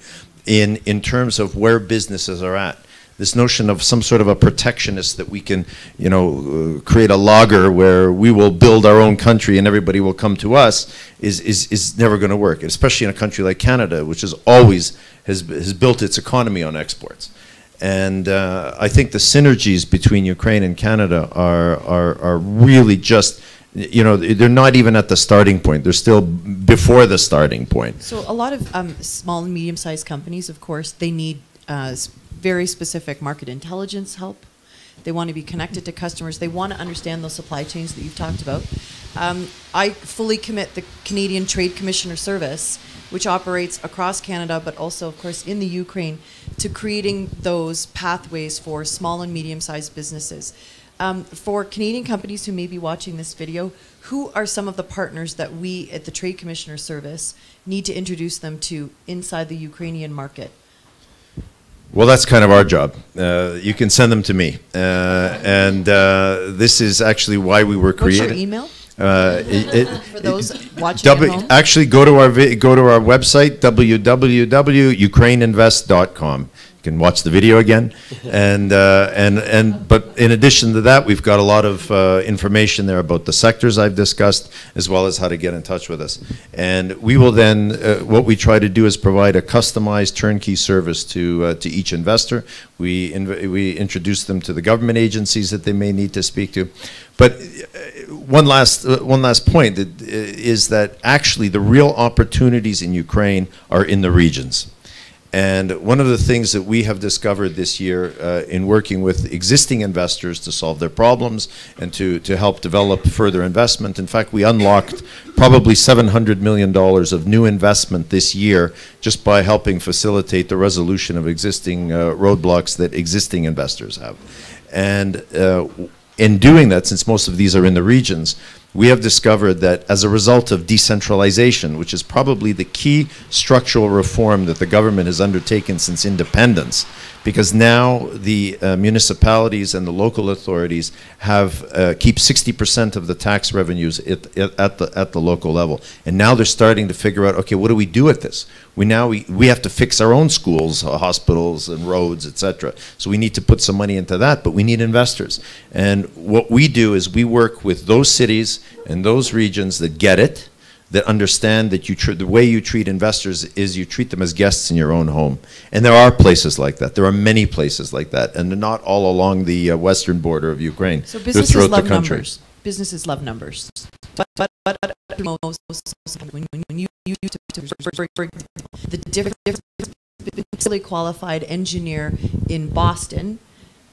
in terms of where businesses are at. This notion of some sort of a protectionist that we can, you know, create a lager where we will build our own country and everybody will come to us is never going to work, especially in a country like Canada, which has always has built its economy on exports. And I think the synergies between Ukraine and Canada are really just, you know, they're not even at the starting point. They're still before the starting point. So a lot of small and medium-sized companies, of course, they need very specific market intelligence help. They want to be connected to customers. They want to understand those supply chains that you've talked about. I fully commit the Canadian Trade Commissioner Service, which operates across Canada, but also, of course, in the Ukraine, to creating those pathways for small and medium-sized businesses. For Canadian companies who may be watching this video, who are some of the partners that we at the Trade Commissioner Service need to introduce them to inside the Ukrainian market? Well, that's kind of our job. You can send them to me. This is actually why we were created. What's your email? For those watching at home? Actually, go to our website, www.UkraineInvest.com. You can watch the video again, but in addition to that, we've got a lot of information there about the sectors I've discussed, as well as how to get in touch with us. And we will then, what we try to do is provide a customized turnkey service to each investor. We introduce them to the government agencies that they may need to speak to. But one last point is that actually the real opportunities in Ukraine are in the regions. And one of the things that we have discovered this year in working with existing investors to solve their problems and to help develop further investment, in fact, we unlocked probably $700 million of new investment this year just by helping facilitate the resolution of existing roadblocks that existing investors have. And in doing that, since most of these are in the regions, we have discovered that as a result of decentralization, which is probably the key structural reform that the government has undertaken since independence, because now the municipalities and the local authorities have keep 60% of the tax revenues at the local level, and now they're starting to figure out, okay, what do we do with this? We have to fix our own schools, hospitals, and roads, etc. So we need to put some money into that, but we need investors. And what we do is we work with those cities and those regions that get it, that understand that the way you treat investors is you treat them as guests in your own home. And there are places like that. There are many places like that, and they're not all along the western border of Ukraine. So businesses love numbers. Businesses love numbers. But when you the different qualified engineer in Boston,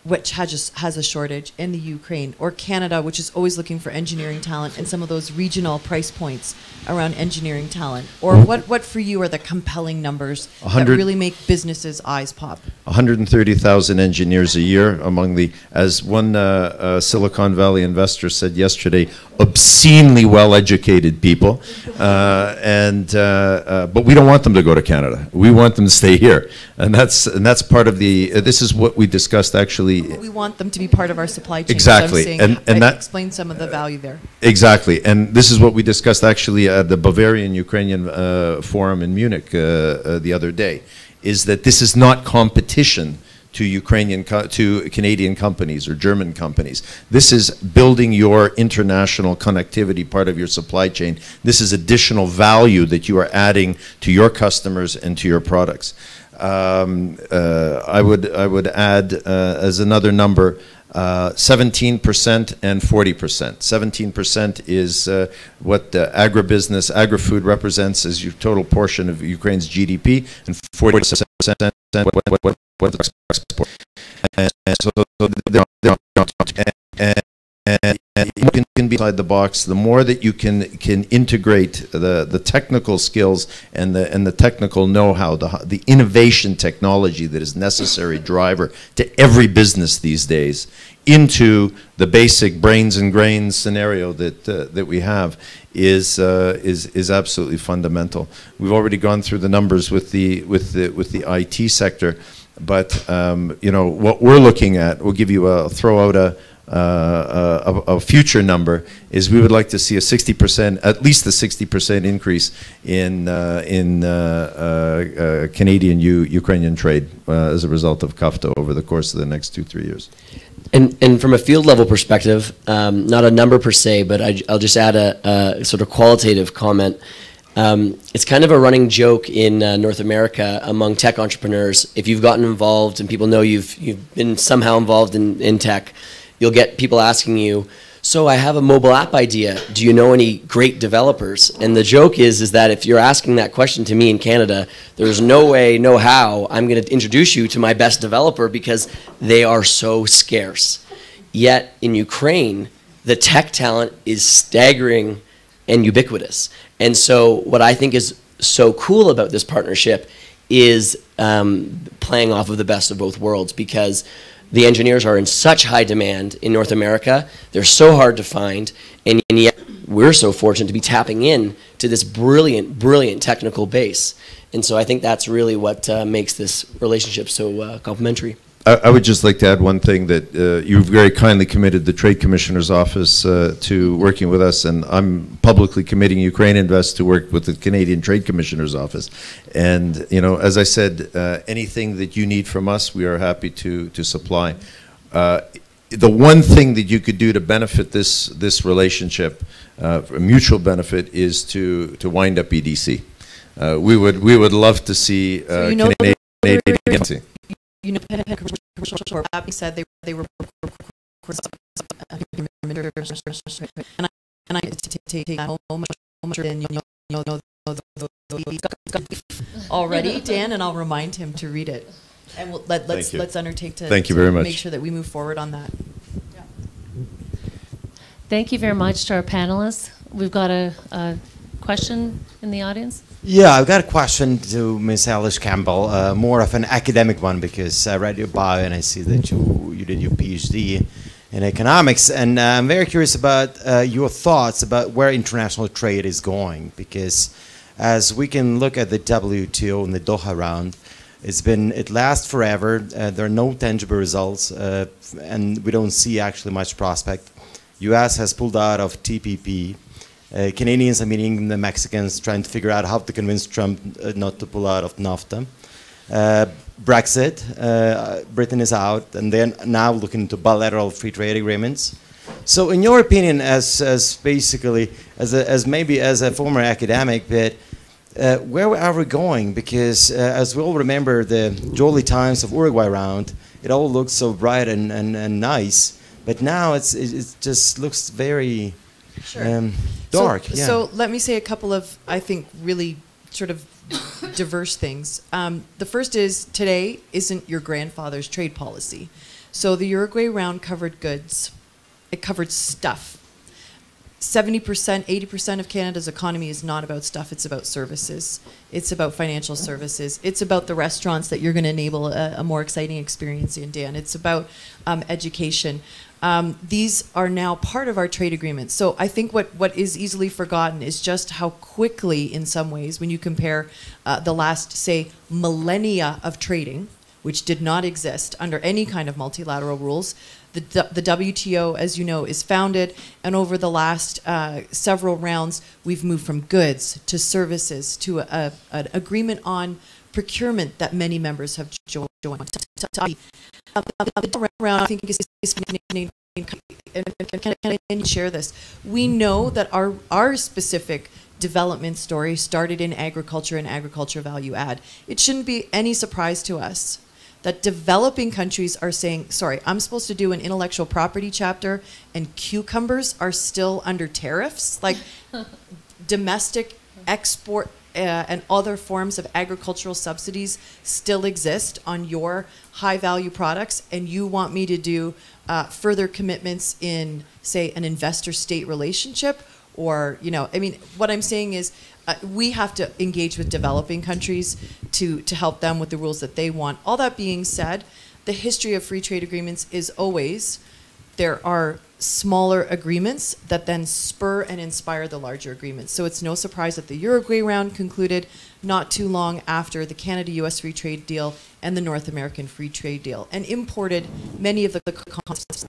which has a shortage, in the Ukraine, or Canada, which is always looking for engineering talent, and some of those regional price points around engineering talent? Or what for you are the compelling numbers that really make businesses' eyes pop? 130,000 engineers a year among the, as one Silicon Valley investor said yesterday, obscenely well-educated people. But we don't want them to go to Canada. We want them to stay here. And that's part of the, this is what we discussed actually. We want them to be part of our supply chain. Exactly. So and that explains some of the value there. Exactly. And this is what we discussed actually at the Bavarian Ukrainian Forum in Munich the other day, is that this is not competition to Canadian companies or German companies. This is building your international connectivity, part of your supply chain. This is additional value that you are adding to your customers and to your products. I would add as another number 17% and 40%. 17% is what the agribusiness, agri-food represents as your total portion of Ukraine's GDP, and 40% what the export. And so and you can be inside the box. The more that you can integrate the technical skills and the technical know-how, the innovation technology that is necessary driver to every business these days, into the basic brains and grains scenario that we have, is absolutely fundamental. We've already gone through the numbers with the IT sector, but you know what we're looking at. We'll give you throw out a future number is we would like to see a 60%, at least a 60% increase in Canadian Ukrainian trade as a result of CAFTA over the course of the next 2-3 years. And from a field level perspective, not a number per se, but I'll just add a sort of qualitative comment. It's kind of a running joke in North America among tech entrepreneurs. If you've gotten involved and people know you've been somehow involved in tech, you'll get people asking you, so I have a mobile app idea. Do you know any great developers? And the joke is that if you're asking that question to me in Canada, there's no way, no how I'm going to introduce you to my best developer because they are so scarce. Yet in Ukraine, the tech talent is staggering and ubiquitous. And so what I think is so cool about this partnership is playing off of the best of both worlds, because the engineers are in such high demand in North America. They're so hard to find, and yet we're so fortunate to be tapping in to this brilliant, brilliant technical base. And so I think that's really what makes this relationship so complementary. I would just like to add one thing, that you've very kindly committed the Trade Commissioner's Office to working with us, and I'm publicly committing UkraineInvest to work with the Canadian Trade Commissioner's Office. And you know, as I said, anything that you need from us, we are happy to supply. The one thing that you could do to benefit this relationship, a mutual benefit, is to wind up EDC. We would love to see Canadian. You know, commercial said they were and I take home and you know already, Dan, and I'll remind him to read it, and let's undertake to thank you very much. Make sure that we move forward on that. Yeah. Thank you very much to our panelists. We've got a question in the audience. Yeah, I've got a question to Ms. Ailish Campbell, more of an academic one, because I read your bio and I see that you did your PhD in economics, and I'm very curious about your thoughts about where international trade is going, because as we can look at the WTO and the Doha round, it lasts forever, there are no tangible results, and we don't see actually much prospect. US has pulled out of TPP. Canadians are meeting the Mexicans, trying to figure out how to convince Trump not to pull out of NAFTA. Brexit, Britain is out, and they're now looking into bilateral free trade agreements. So, in your opinion, as maybe as a former academic, but where are we going? Because as we all remember, the jolly times of Uruguay round, it all looked so bright and nice, but now it just looks very dark. So let me say a couple of, I think, really sort of diverse things. The first is, today isn't your grandfather's trade policy. So the Uruguay round covered goods. It covered stuff. 70%, 80% of Canada's economy is not about stuff, it's about services. It's about financial services. It's about the restaurants that you're going to enable a more exciting experience in, Dan. It's about education. These are now part of our trade agreement. So I think what is easily forgotten is just how quickly, in some ways, when you compare the last, say, millennia of trading, which did not exist under any kind of multilateral rules. The WTO, as you know, is founded, and over the last several rounds, we've moved from goods to services to an agreement on procurement that many members have joined. The round, I think, is and share this. We know that our specific development story started in agriculture and agriculture value add. It shouldn't be any surprise to us that developing countries are saying, sorry, I'm supposed to do an intellectual property chapter and cucumbers are still under tariffs? Like domestic export and other forms of agricultural subsidies still exist on your high-value products, and you want me to do further commitments in, say, an investor-state relationship, or, you know, I mean, what I'm saying is we have to engage with developing countries to help them with the rules that they want. All that being said, the history of free trade agreements is always there are smaller agreements that then spur and inspire the larger agreements. So it's no surprise that the Uruguay round concluded not too long after the Canada-US free trade deal and the North American free trade deal, and imported many of the concepts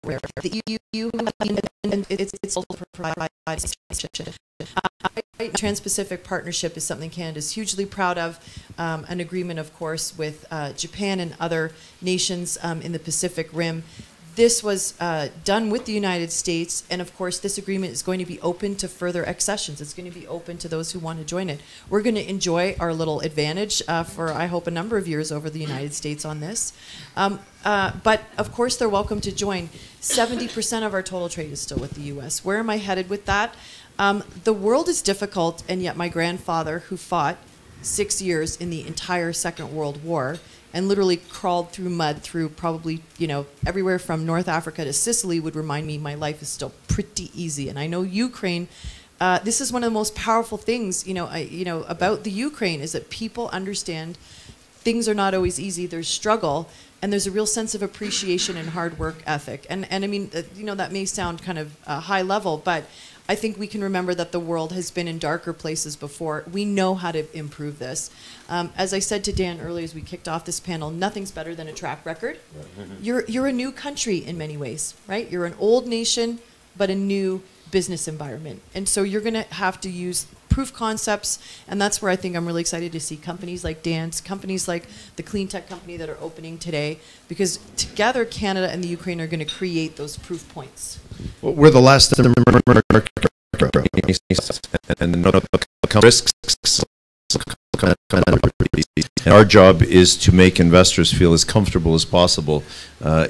where the EU and it's also provided. Trans-Pacific Partnership is something Canada is hugely proud of. An agreement, of course, with Japan and other nations in the Pacific Rim. This was done with the United States, and of course this agreement is going to be open to further accessions. It's going to be open to those who want to join it. We're going to enjoy our little advantage for, I hope, a number of years over the United States on this. But of course they're welcome to join. 70% of our total trade is still with the US. Where am I headed with that? The world is difficult, and yet my grandfather, who fought 6 years in the entire Second World War, and literally crawled through mud through probably, you know, everywhere from North Africa to Sicily, would remind me my life is still pretty easy. And I know Ukraine, this is one of the most powerful things, you know, about the Ukraine, is that people understand things are not always easy. There's struggle, and there's a real sense of appreciation and hard work ethic. And I mean, you know, that may sound kind of high level, but I think we can remember that the world has been in darker places before. We know how to improve this. As I said to Dan earlier as we kicked off this panel, nothing's better than a track record. You're a new country in many ways, right? You're an old nation, but a new business environment. And so you're going to have to use proof concepts, and that's where I think I'm really excited to see companies like Dan's, companies like the clean tech company that are opening today, because together Canada and the Ukraine are going to create those proof points. Well, we're the last and risks. And our job is to make investors feel as comfortable as possible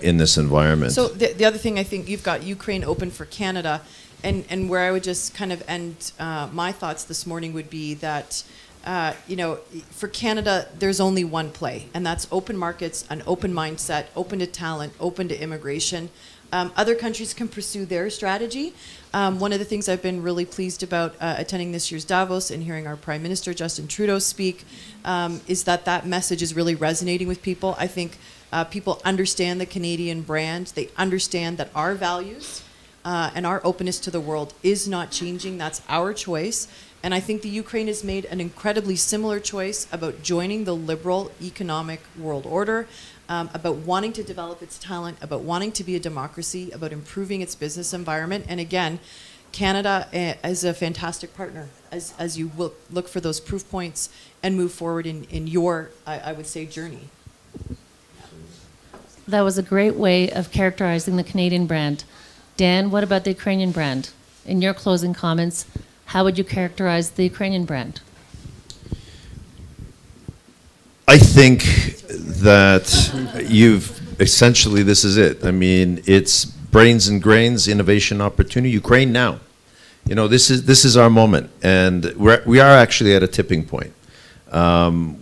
in this environment. So the other thing, I think you've got Ukraine open for Canada, and where I would just kind of end my thoughts this morning would be that, you know, for Canada, there's only one play, and that's open markets, an open mindset, open to talent, open to immigration. Other countries can pursue their strategy. One of the things I've been really pleased about attending this year's Davos and hearing our Prime Minister, Justin Trudeau, speak, is that that message is really resonating with people. I think people understand the Canadian brand. They understand that our values and our openness to the world is not changing. That's our choice. And I think the Ukraine has made an incredibly similar choice about joining the liberal economic world order, about wanting to develop its talent, about wanting to be a democracy, about improving its business environment. And again, Canada is a fantastic partner as you look for those proof points and move forward in your, I would say, journey. That was a great way of characterizing the Canadian brand. Dan, what about the Ukrainian brand? In your closing comments, how would you characterize the Ukrainian brand? I think that essentially this is it. I mean, it's brains and grains, innovation, opportunity. Ukraine now. You know, this is our moment, and we are actually at a tipping point.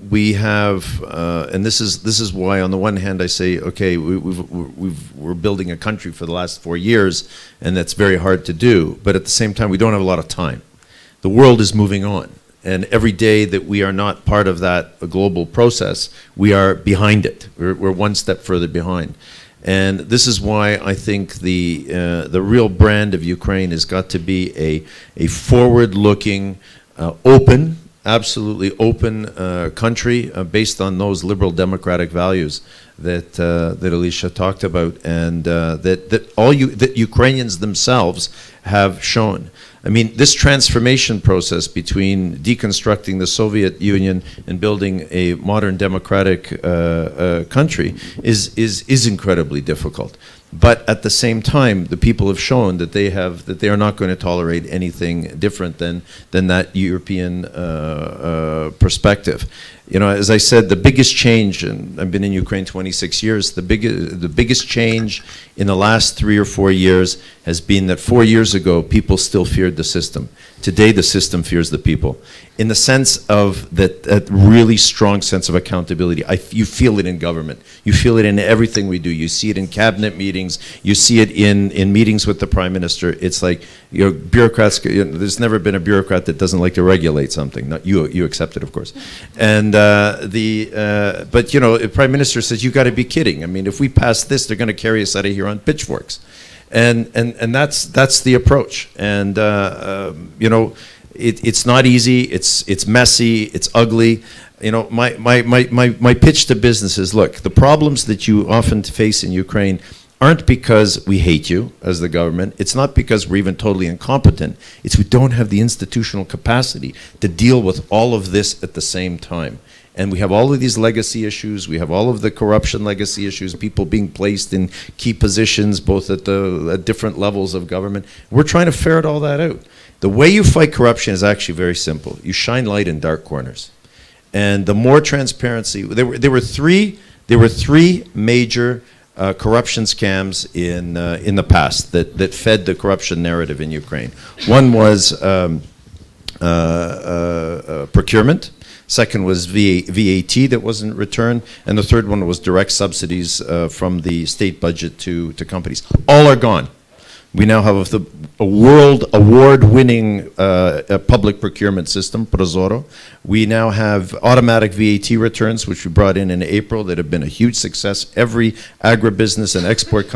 We have, and this is why, on the one hand, I say, okay, we're building a country for the last 4 years, and that's very hard to do. But at the same time, we don't have a lot of time. The world is moving on, and every day that we are not part of that global process, we are behind it. We're one step further behind. And this is why I think the real brand of Ukraine has got to be a forward-looking, open, absolutely open country based on those liberal democratic values that Ailish talked about, and that Ukrainians themselves have shown. I mean, this transformation process between deconstructing the Soviet Union and building a modern democratic country is incredibly difficult. But at the same time, the people have shown that they are not going to tolerate anything different than that European perspective. You know, as I said, the biggest change, and I've been in Ukraine 26 years, the biggest change in the last 3 or 4 years has been that 4 years ago, people still feared the system. Today, the system fears the people. In the sense of that really strong sense of accountability. You feel it in government. You feel it in everything we do. You see it in cabinet meetings. You see it in meetings with the Prime Minister. It's like, you know, bureaucrats, you know, there's never been a bureaucrat that doesn't like to regulate something. Not you, you accept it, of course. And but you know, the Prime Minister says, you got to be kidding. I mean, if we pass this, they're going to carry us out of here on pitchforks. And that's the approach. And you know, it's not easy. It's messy. It's ugly. You know, my pitch to business is, look, the problems that you often face in Ukraine aren't because we hate you as the government. It's not because we're even totally incompetent. It's we don't have the institutional capacity to deal with all of this at the same time. And we have all of these legacy issues. We have all of the corruption legacy issues, people being placed in key positions, both at different levels of government. We're trying to ferret all that out. The way you fight corruption is actually very simple. You shine light in dark corners. And the more transparency, there were three major corruption scams in the past that fed the corruption narrative in Ukraine. One was procurement. Second was VAT that wasn't returned, and the third one was direct subsidies from the state budget to companies. All are gone. We now have a world award-winning public procurement system, Prozoro. We now have automatic VAT returns, which we brought in April, that have been a huge success. Every agribusiness and export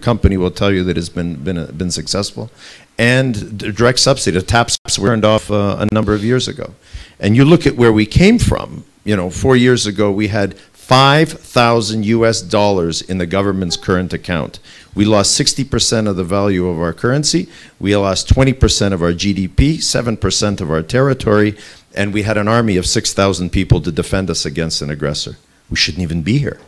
company will tell you that it's been successful. And direct subsidy, the taps were turned off a number of years ago. And you look at where we came from. You know, 4 years ago, we had $5,000 in the government's current account. We lost 60% of the value of our currency. We lost 20% of our GDP, 7% of our territory, and we had an army of 6,000 people to defend us against an aggressor. We shouldn't even be here,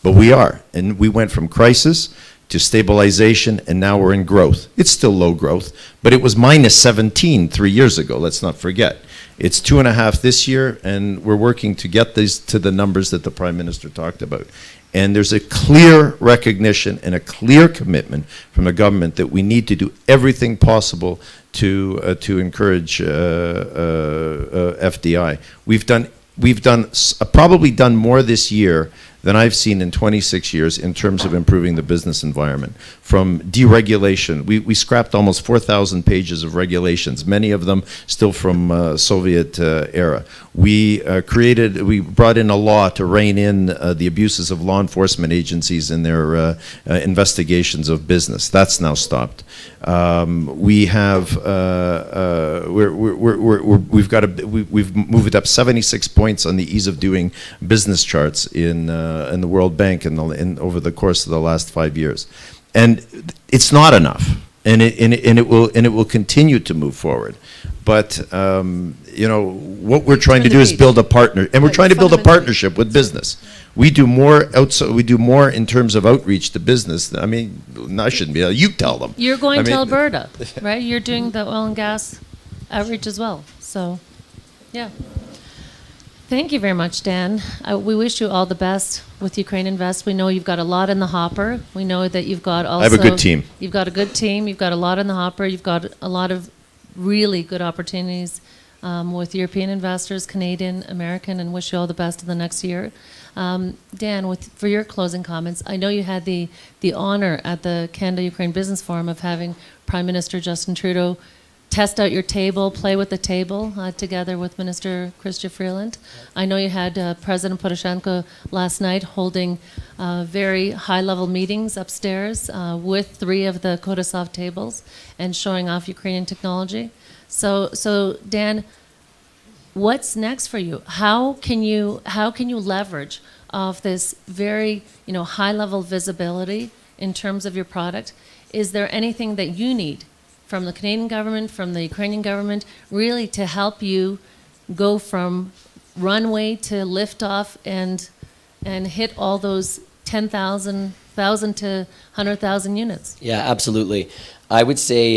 but we are. And we went from crisis to stabilization, and now we're in growth. It's still low growth, but it was -17 3 years ago, let's not forget. It's 2.5 this year, and we're working to get these to the numbers that the Prime Minister talked about. And there's a clear recognition and a clear commitment from the government that we need to do everything possible to encourage FDI. We've probably done more this year than I've seen in 26 years in terms of improving the business environment. From deregulation, we scrapped almost 4,000 pages of regulations, many of them still from Soviet era. We brought in a law to rein in the abuses of law enforcement agencies in their investigations of business. That's now stopped. We've moved up 76 points on the ease of doing business charts in the World Bank over the course of the last 5 years, and it's not enough, and it will continue to move forward. But you know, what we're trying to do is build a partner, and we're trying to build a partnership with business. We do more outside. We do more in terms of outreach to business. I mean, I shouldn't be. You tell them. You're going to Alberta, right? You're doing the oil and gas outreach as well. So, yeah. Thank you very much, Dan. We wish you all the best with UkraineInvest. We know you've got a lot in the hopper. We know that you've got also... I have a good team. You've got a good team. You've got a lot in the hopper. You've got a lot of really good opportunities with European investors, Canadian, American, and wish you all the best in the next year. Dan, for your closing comments, I know you had the honor at the Canada-Ukraine Business Forum of having Prime Minister Justin Trudeau test out your table, play with the table together with Minister Chrystia Freeland. I know you had President Poroshenko last night holding very high-level meetings upstairs with 3 of the Kodisoft tables and showing off Ukrainian technology. So Dan, what's next for you? How can you leverage off this very high-level visibility in terms of your product? Is there anything that you need from the Canadian government, from the Ukrainian government, really to help you go from runway to liftoff and hit all those 10,000, 1,000 to 100,000 units? Yeah, absolutely. I would say,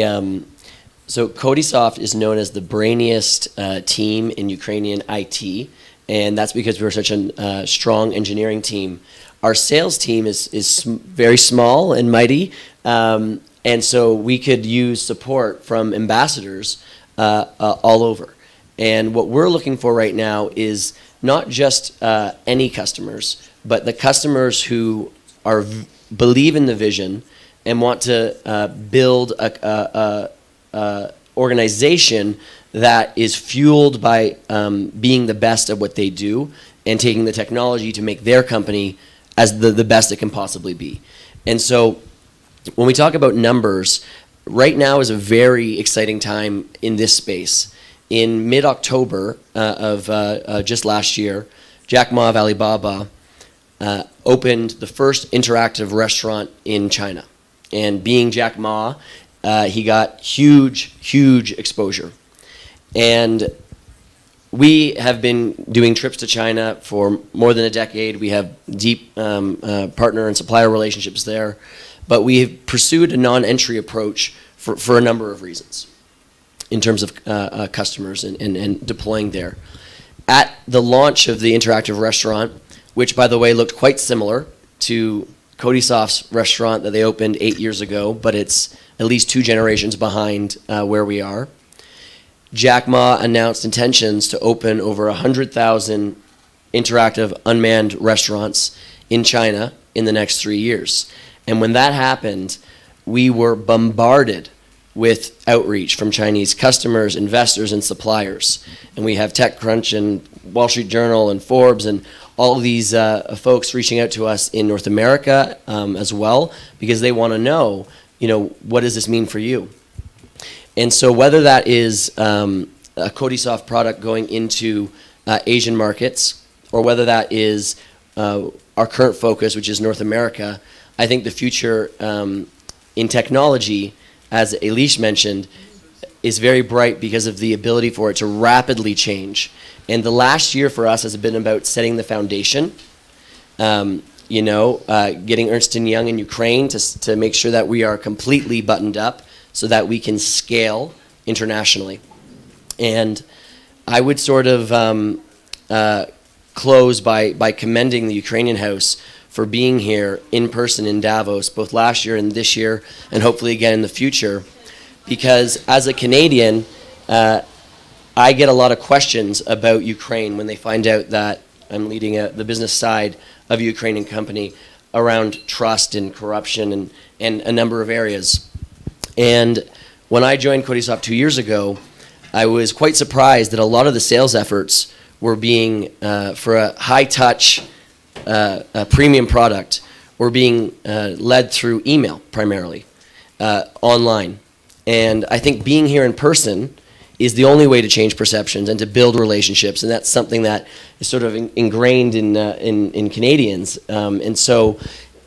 so Kodisoft is known as the brainiest team in Ukrainian IT, and that's because we're such a strong engineering team. Our sales team is very small and mighty, and so we could use support from ambassadors all over. And what we're looking for right now is not just any customers, but the customers who believe in the vision and want to build a organization that is fueled by being the best at what they do and taking the technology to make their company as the best it can possibly be. And so when we talk about numbers, right now is a very exciting time in this space. In mid-October of just last year, Jack Ma of Alibaba opened the first interactive restaurant in China. And being Jack Ma, he got huge exposure. And we have been doing trips to China for more than a decade. We have deep partner and supplier relationships there. But we have pursued a non-entry approach for a number of reasons in terms of customers and deploying there. At the launch of the interactive restaurant, which by the way looked quite similar to Kodisoft's restaurant that they opened 8 years ago, but it's at least 2 generations behind where we are, Jack Ma announced intentions to open over 100,000 interactive unmanned restaurants in China in the next 3 years. And when that happened, we were bombarded with outreach from Chinese customers, investors, and suppliers. And we have TechCrunch and Wall Street Journal and Forbes and all of these folks reaching out to us in North America as well, because they want to know, what does this mean for you? And so whether that is a Kodisoft product going into Asian markets, or whether that is our current focus, which is North America, I think the future in technology, as Ailish mentioned, is very bright because of the ability for it to rapidly change. And the last year for us has been about setting the foundation, getting Ernst & Young in Ukraine to make sure that we are completely buttoned up so that we can scale internationally. And I would sort of close by commending the Ukrainian House for being here in person in Davos, both last year and this year, and hopefully again in the future. Because as a Canadian, I get a lot of questions about Ukraine when they find out that I'm leading the business side of a Ukrainian company around trust and corruption and a number of areas. And when I joined Kodisoft 2 years ago, I was quite surprised that a lot of the sales efforts were being, for a high-touch premium product, were being led through email primarily, online. And I think being here in person is the only way to change perceptions and to build relationships, and that's something that is sort of ingrained in Canadians. And so,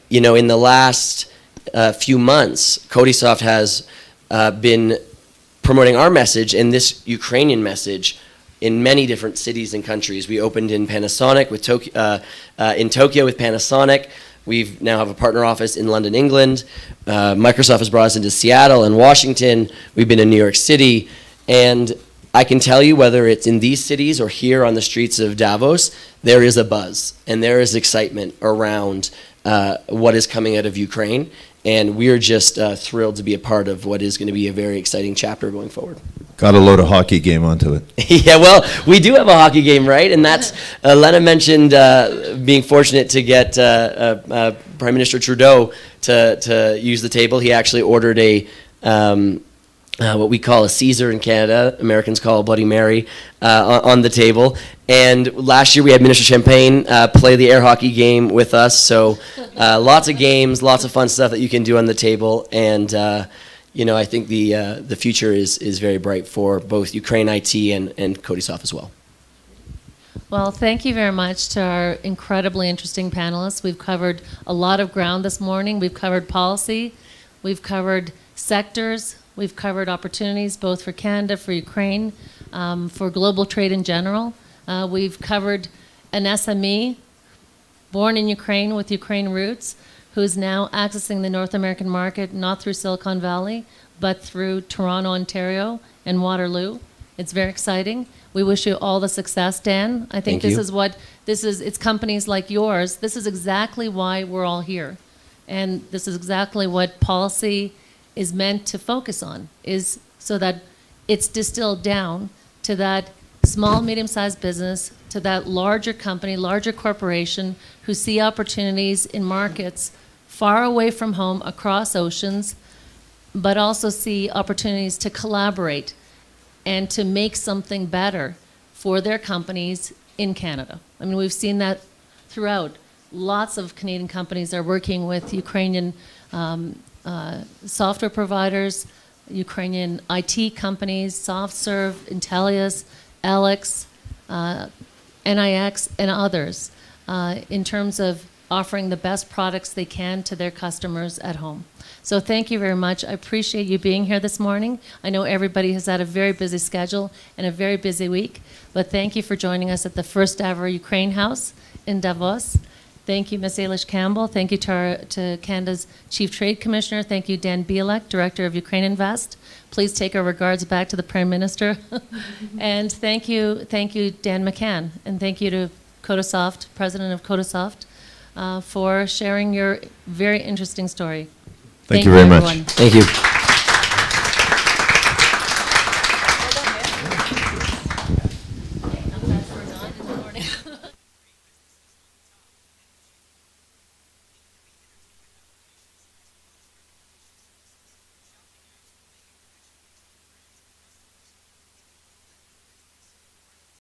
in the last few months, Kodisoft has been promoting our message and this Ukrainian message in many different cities and countries. We opened in Panasonic with in Tokyo with Panasonic. We now have a partner office in London, England. Microsoft has brought us into Seattle and Washington. We've been in New York City. And I can tell you, whether it's in these cities or here on the streets of Davos, there is a buzz and there is excitement around what is coming out of Ukraine. And we're just thrilled to be a part of what is going to be a very exciting chapter going forward. Got to load a hockey game onto it. Yeah, well, we do have a hockey game, right? And that's, Lena mentioned being fortunate to get Prime Minister Trudeau to use the table. He actually ordered a what we call a Caesar in Canada, Americans call a Bloody Mary, on the table. And last year we had Minister Champagne play the air hockey game with us. So lots of games, lots of fun stuff that you can do on the table. And I think the future is very bright for both Ukraine IT and Kodisoft as well. Well, thank you very much to our incredibly interesting panelists. We've covered a lot of ground this morning. We've covered policy. We've covered sectors. We've covered opportunities both for Canada, for Ukraine, for global trade in general. We've covered an SME born in Ukraine with Ukraine roots, who's now accessing the North American market not through Silicon Valley, but through Toronto, Ontario, and Waterloo. It's very exciting. We wish you all the success, Dan. I think Thank you. it's companies like yours. This is exactly why we're all here. And this is exactly what policy is meant to focus on, is so that it's distilled down to that small, medium-sized business, to that larger company, larger corporation who see opportunities in markets far away from home, across oceans, but also see opportunities to collaborate and to make something better for their companies in Canada. I mean, we've seen that throughout. Lots of Canadian companies are working with Ukrainian software providers, Ukrainian IT companies, SoftServe, Intellius, Alex, NIX, and others in terms of offering the best products they can to their customers at home. So thank you very much. I appreciate you being here this morning. I know everybody has had a very busy schedule and a very busy week, but thank you for joining us at the first ever Ukraine House in Davos. Thank you, Ms. Ailish Campbell. Thank you to Canada's Chief Trade Commissioner. Thank you, Dan Bilak, Director of UkraineInvest. Please take our regards back to the Prime Minister. And thank you, Dan McCann. And thank you to Kodisoft, President of Kodisoft, for sharing your very interesting story. Thank you very much. Everyone. Thank you.